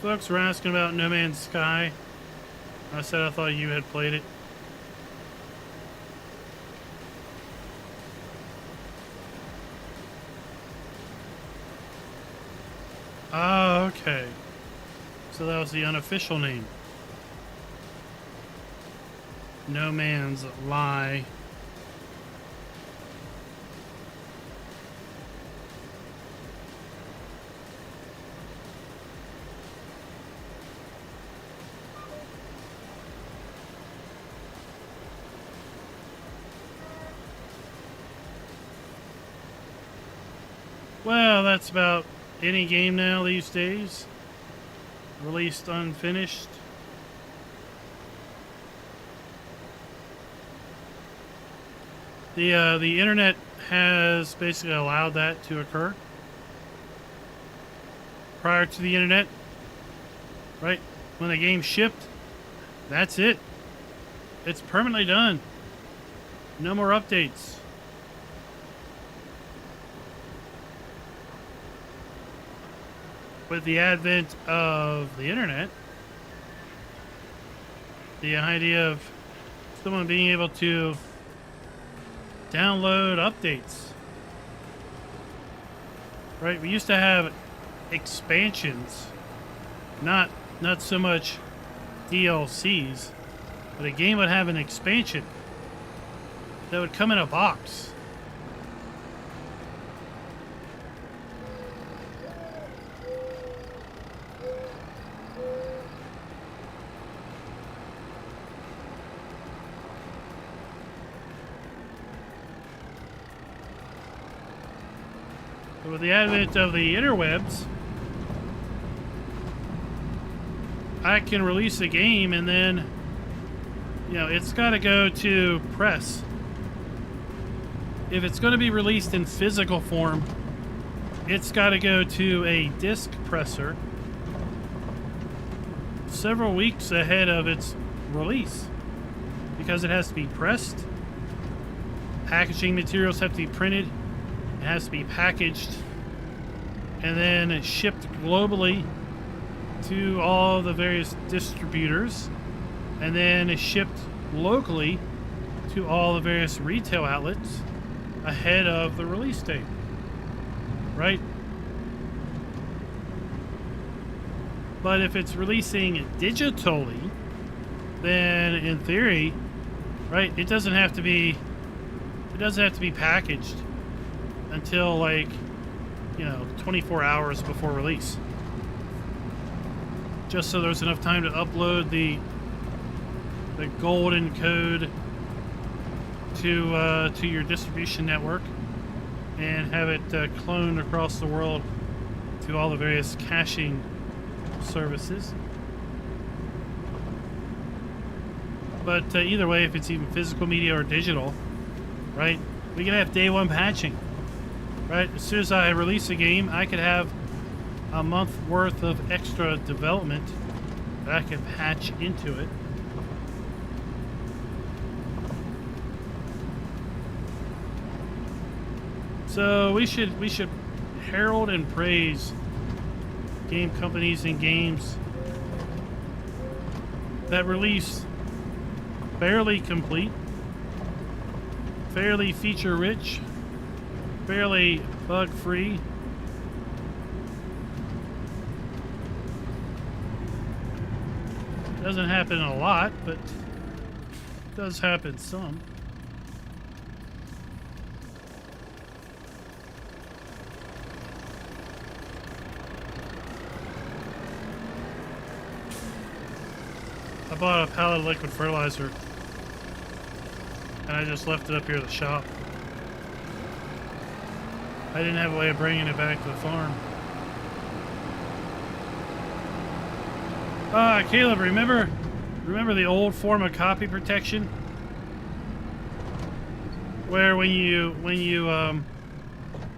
Folks were asking about No Man's Sky. I said I thought you had played it. Oh, okay. So that was the unofficial name. No Man's Lie. Well, that's about any game now these days. Released unfinished. The internet has basically allowed that to occur. Prior to the internet, right? When the game shipped, that's it. It's permanently done. No more updates. With the advent of the internet, the idea of someone being able to download updates, right? We used to have expansions, not so much DLCs, but a game would have an expansion that would come in a box. With the advent of the interwebs, I can release a game and then, it's got to go to press. If it's going to be released in physical form, it's got to go to a disc presser several weeks ahead of its release because it has to be pressed. Packaging materials have to be printed. It has to be packaged and then shipped globally to all the various distributors and then shipped locally to all the various retail outlets ahead of the release date, right? But if it's releasing digitally, then in theory right? It doesn't have to be packaged until like, you know, 24 hours before release. Just so there's enough time to upload the golden code to your distribution network and have it cloned across the world to all the various caching services. But either way, if it's even physical media or digital, right, we can have day one patching, right? As soon as I release a game, I could have a month worth of extra development that I can patch into it. So we should herald and praise game companies and games that release fairly complete, fairly feature-rich, fairly bug-free, doesn't happen a lot, but it does happen some. I bought a pallet of liquid fertilizer and I just left it up here at the shop. I didn't have a way of bringing it back to the farm. Caleb, remember the old form of copy protection? Where when you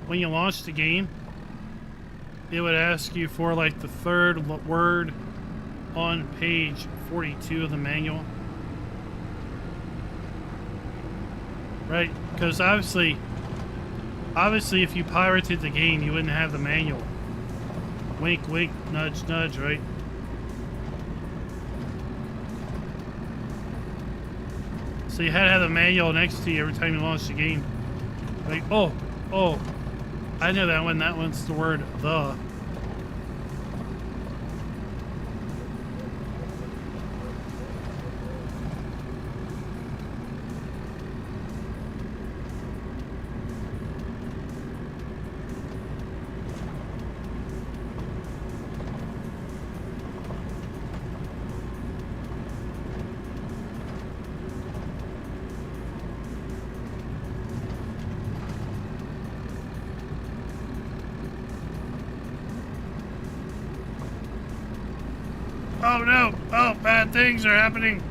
launched the game, it would ask you for like the third word on page 42 of the manual. Right? Because obviously if you pirated the game, you wouldn't have the manual. Wink, wink, nudge, nudge, right? So you had to have the manual next to you every time you launched the game. Like, oh, I know that one. That one's the word the. Oh no! Oh, bad things are happening!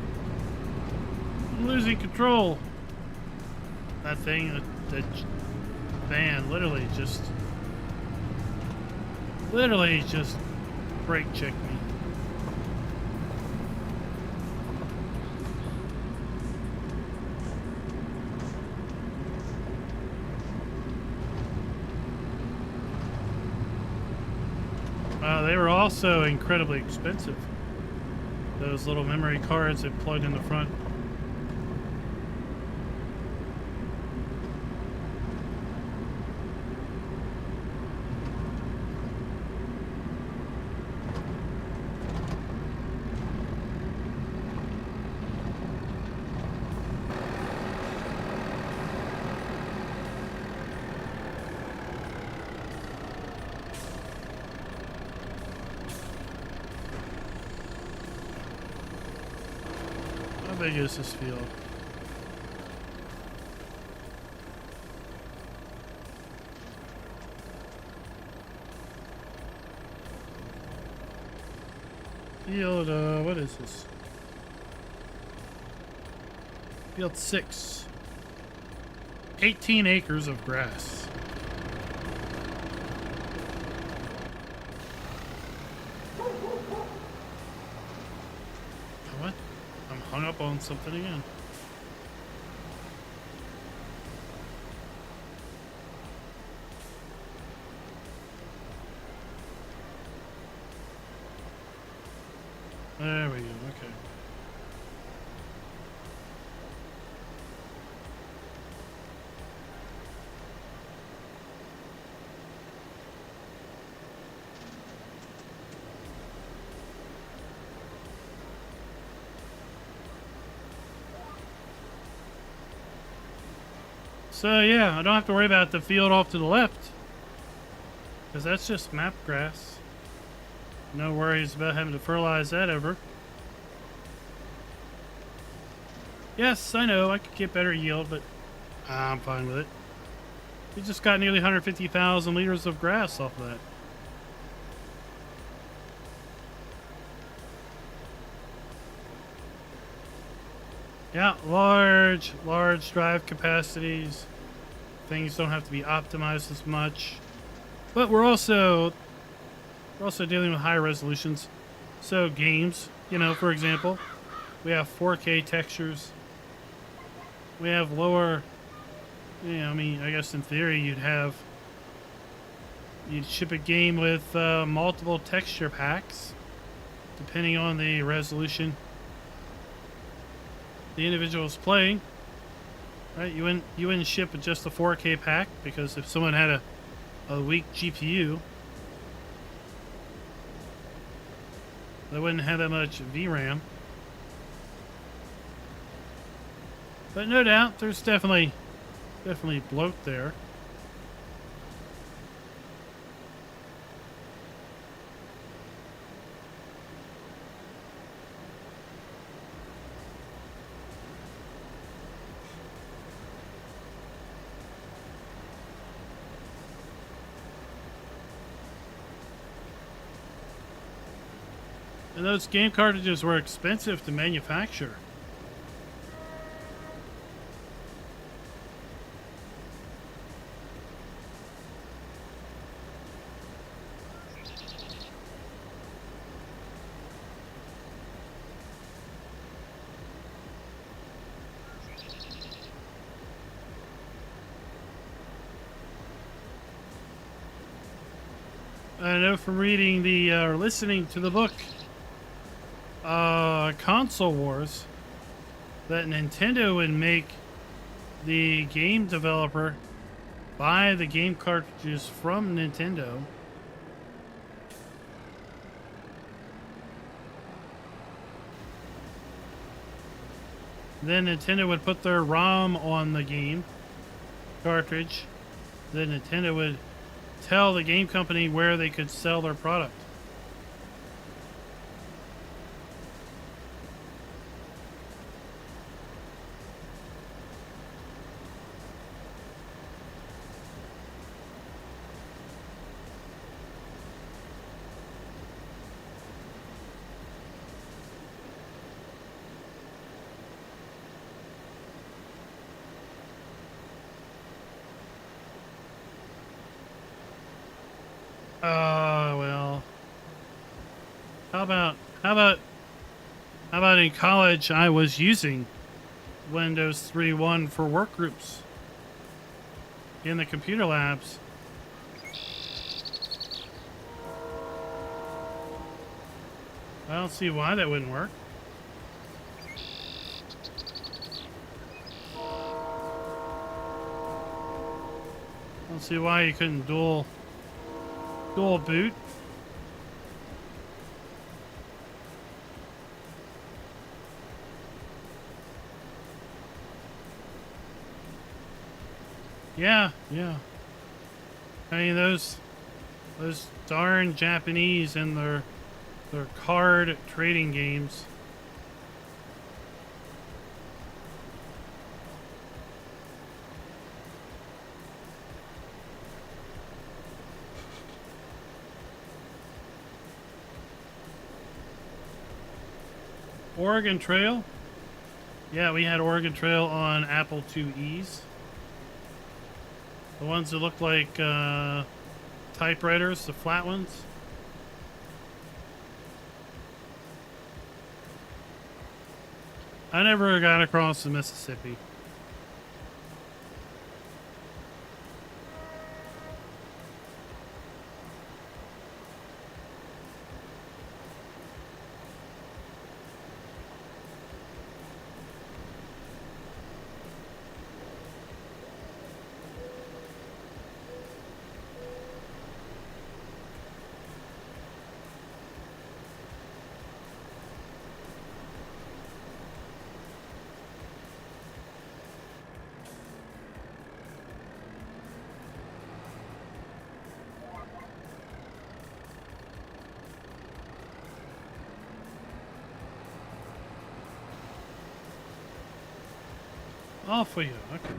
I'm losing control. That thing, that van, literally just brake checked me. They were also incredibly expensive. Those little memory cards that plugged in the front. How big is this field? Field, what is this? Field 6. 18 acres of grass. What? I'm hung up on something again. There we go, okay. So yeah, I don't have to worry about the field off to the left, because that's just map grass. No worries about having to fertilize that ever. Yes, I know I could get better yield, but I'm fine with it. We just got nearly 150,000 liters of grass off of that. Yeah, large drive capacities. Things don't have to be optimized as much. But we're also dealing with high resolutions. So games, you know, for example, we have 4K textures. We have lower, I mean, I guess in theory you'd ship a game with multiple texture packs, depending on the resolution the individual is playing. Right? You wouldn't ship just a 4K pack, because if someone had a weak GPU, they wouldn't have that much VRAM. But no doubt, there's definitely bloat there. And those game cartridges were expensive to manufacture. I know from reading or listening to the book, Console Wars, that Nintendo would make the game developer buy the game cartridges from Nintendo. Then Nintendo would put their ROM on the game cartridge. Then Nintendo would tell the game company where they could sell their product. Well, how about in college I was using Windows 3.1 for work groups in the computer labs. I don't see why that wouldn't work. I don't see why you couldn't dual boot. Yeah. I mean, those darn Japanese and their card trading games. Oregon Trail. Yeah, we had Oregon Trail on Apple IIe's. The ones that look like typewriters, the flat ones. I never got across the Mississippi. Off we go. Okay.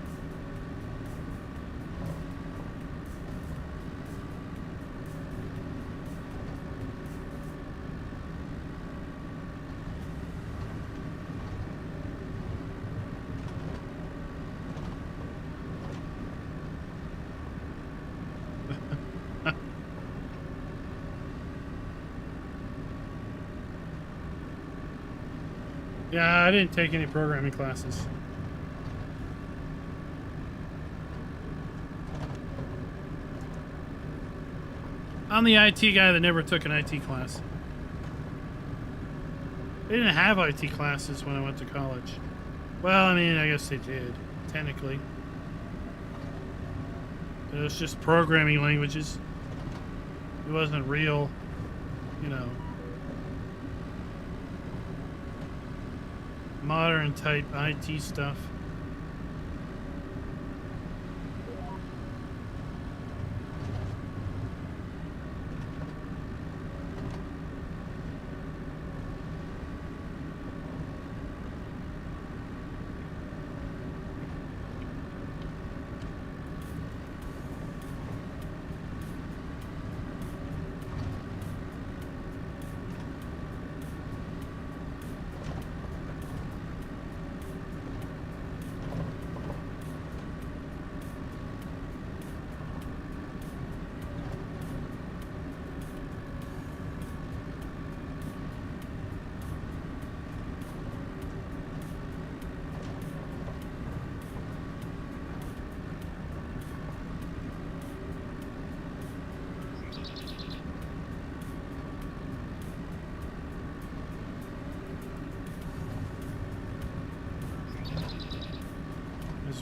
Yeah, I didn't take any programming classes. I'm the IT guy that never took an IT class. They didn't have IT classes when I went to college. Well, I mean, I guess they did, technically. It was just programming languages. It wasn't real, you know, modern type IT stuff.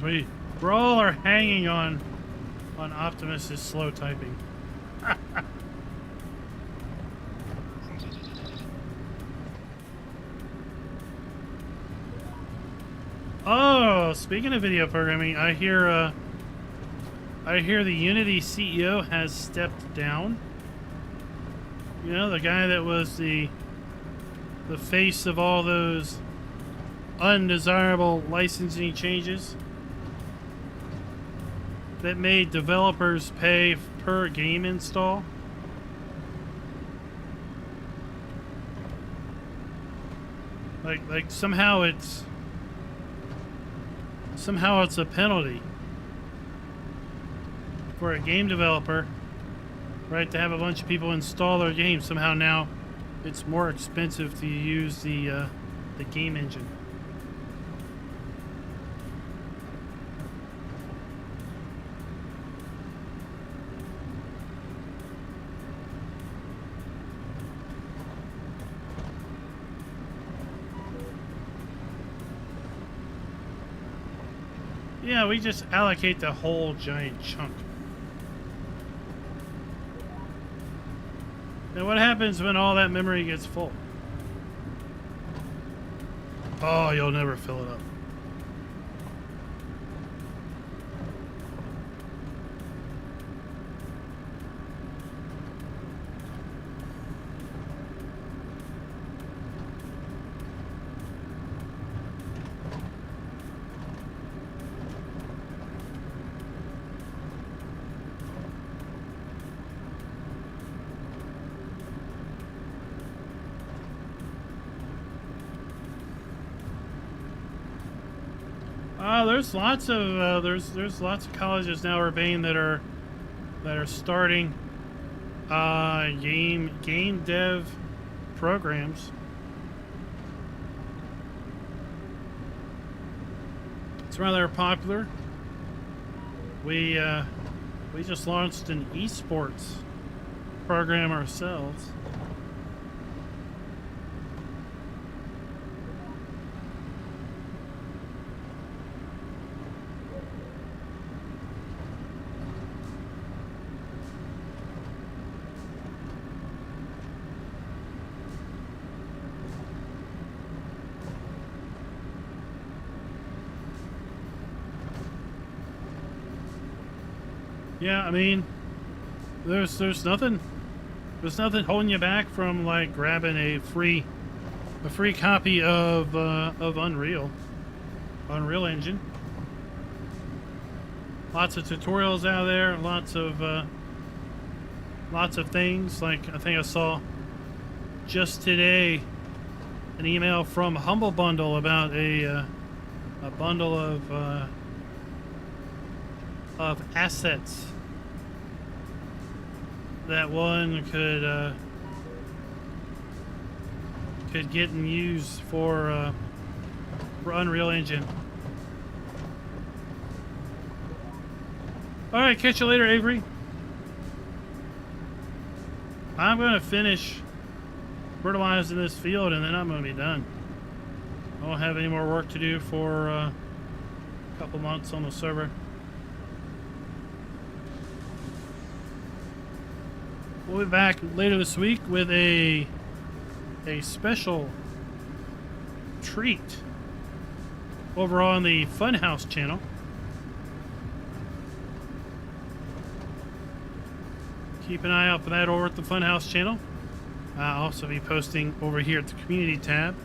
We all are hanging on Optimus's slow typing. Oh, speaking of video programming, I hear the Unity CEO has stepped down. You know, the guy that was the face of all those undesirable licensing changes that made developers pay per game install. Like somehow it's a penalty for a game developer, right, to have a bunch of people install their game. Somehow now it's more expensive to use the game engine. Yeah, we just allocate the whole giant chunk. Now what happens when all that memory gets full? Oh, you'll never fill it up. There's lots of there's lots of colleges now, Urbane, that are starting game dev programs. It's rather popular. We just launched an esports program ourselves. Yeah, I mean, there's nothing holding you back from like grabbing a free copy of Unreal Engine. Lots of tutorials out there, lots of things. Like I think I saw just today an email from Humble Bundle about a bundle of assets that one could get and use for Unreal Engine. All right, catch you later, Avery. I'm going to finish fertilizing this field, and then I'm going to be done. I won't have any more work to do for a couple months on the server. We'll be back later this week with a special treat over on the Funhouse channel. Keep an eye out for that over at the Funhouse channel. I'll also be posting over here at the community tab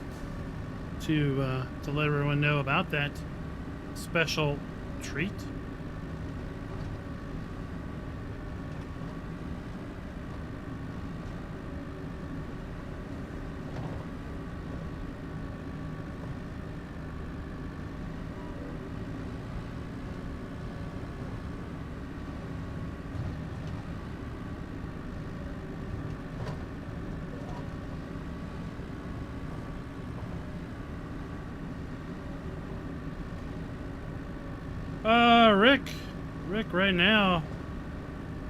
to let everyone know about that special treat. Rick, right now,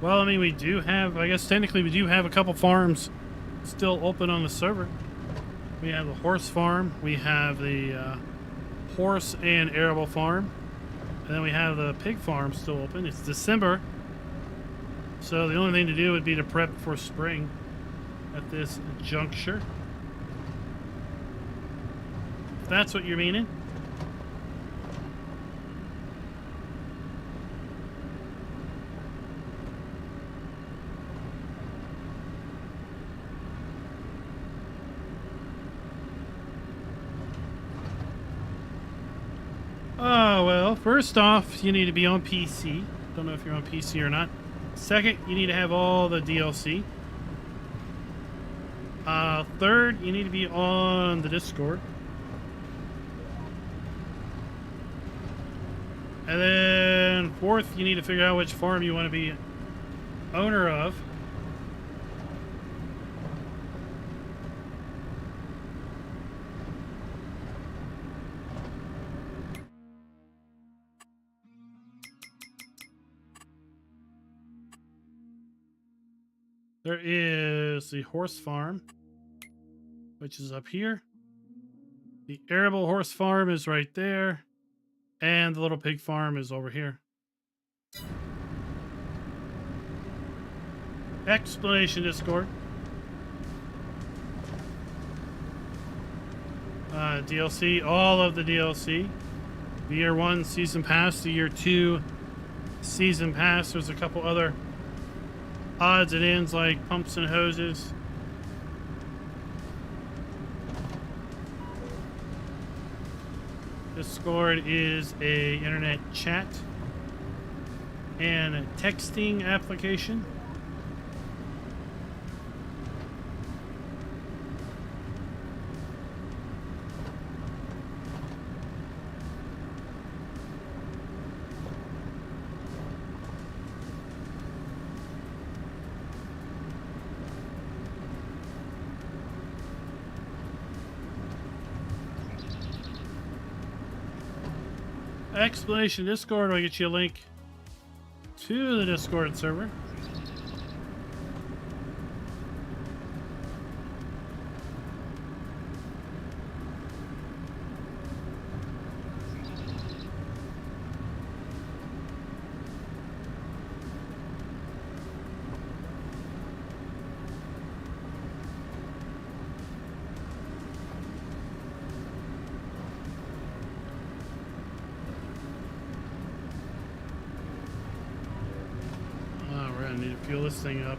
well, I mean, we do have, I guess technically we do have a couple farms still open on the server. We have the horse farm, we have the horse and arable farm, and then we have the pig farm still open. It's December, so the only thing to do would be to prep for spring at this juncture. If that's what you're meaning. Oh, well, first off, you need to be on PC. Don't know if you're on PC or not. Second, you need to have all the DLC. Third, you need to be on the Discord. And then fourth, you need to figure out which farm you want to be owner of. There is the horse farm, which is up here. The arable horse farm is right there. And the little pig farm is over here. Explanation Discord. DLC, all of the DLC. The year 1 season pass, the year 2 season pass. There's a couple other odds and ends like pumps and hoses. Discord is a internet chat and a texting application. Explanation Discord will get you a link to the Discord server. Fuel this thing up.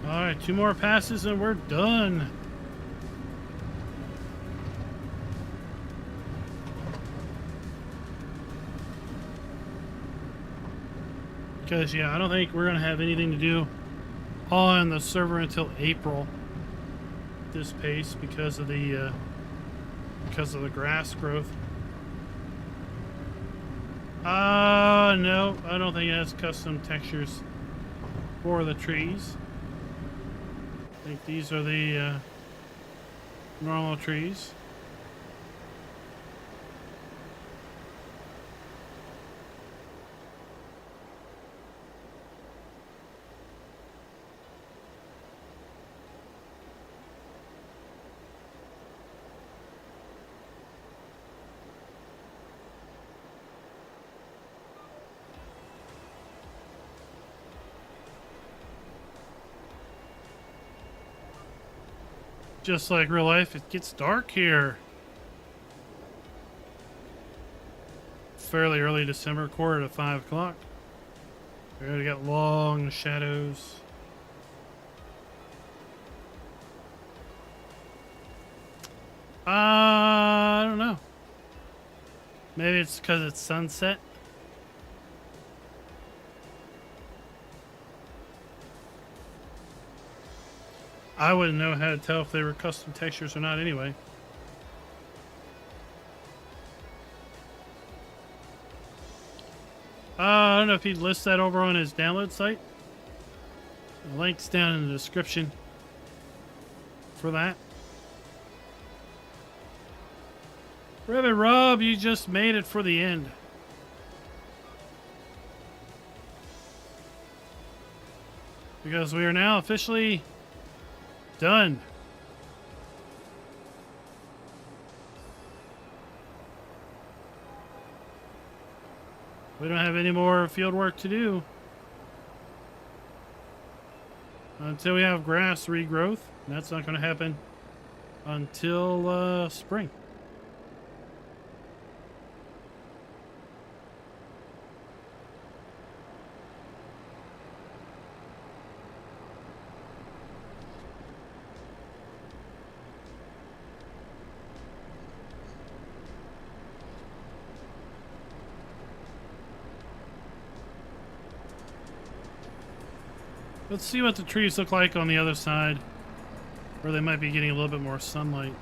All right, 2 more passes and we're done. Because, yeah, I don't think we're going to have anything to do on the server until April at this pace because of the grass growth. No, I don't think it has custom textures for the trees. I think these are the normal trees. Just like real life, it gets dark here. Fairly early December, 4:45. We already got long shadows. I don't know. Maybe it's because it's sunset. I wouldn't know how to tell if they were custom textures or not anyway. I don't know if he'd list that over on his download site. The link's down in the description for that. Rabbit Rob, you just made it for the end. Because we are now officially done. We don't have any more field work to do until we have grass regrowth. That's not going to happen until spring. Let's see what the trees look like on the other side, where they might be getting a little bit more sunlight.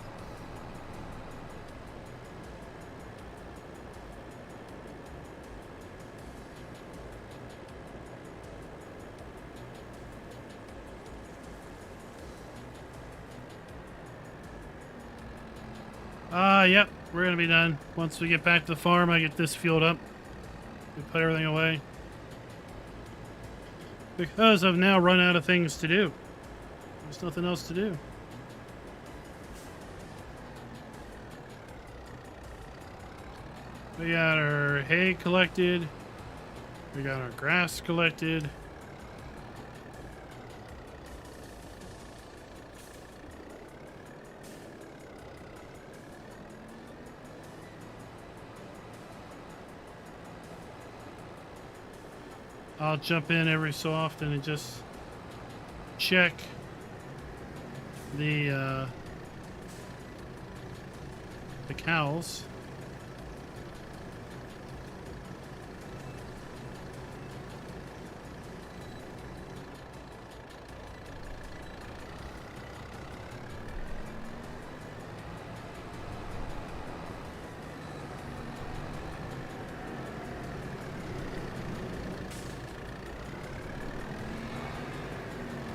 Yep, we're gonna be done. Once we get back to the farm, I get this fueled up. We put everything away. Because I've now run out of things to do. There's nothing else to do. We got our hay collected. We got our grass collected. I'll jump in every so often and just check the cows.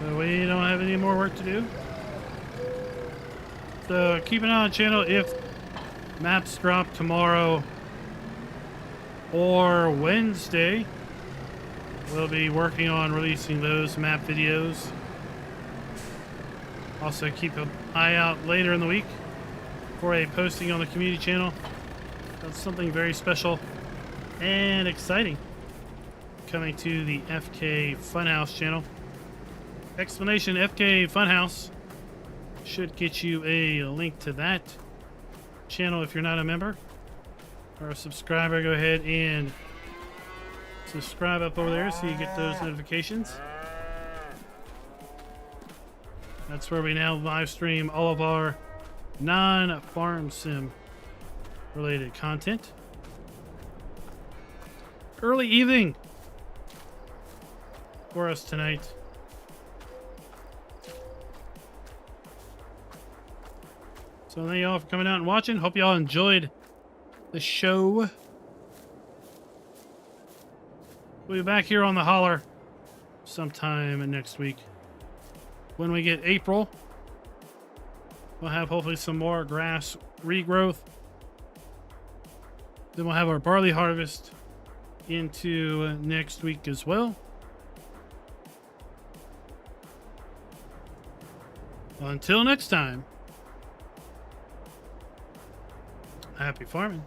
So we don't have any more work to do. So keep an eye on the channel. If maps drop tomorrow or Wednesday, we'll be working on releasing those map videos. Also keep an eye out later in the week for a posting on the community channel. That's something very special and exciting coming to the FK Funhouse channel. Explanation FK Funhouse should get you a link to that channel if you're not a member or a subscriber. Go ahead and subscribe up over there so you get those notifications. That's where we now live stream all of our non-farm sim related content. Early evening for us tonight. So thank you all for coming out and watching. Hope you all enjoyed the show. We'll be back here on the Holler sometime next week. When we get April, we'll have hopefully some more grass regrowth. Then we'll have our barley harvest into next week as well. Until next time, happy farming.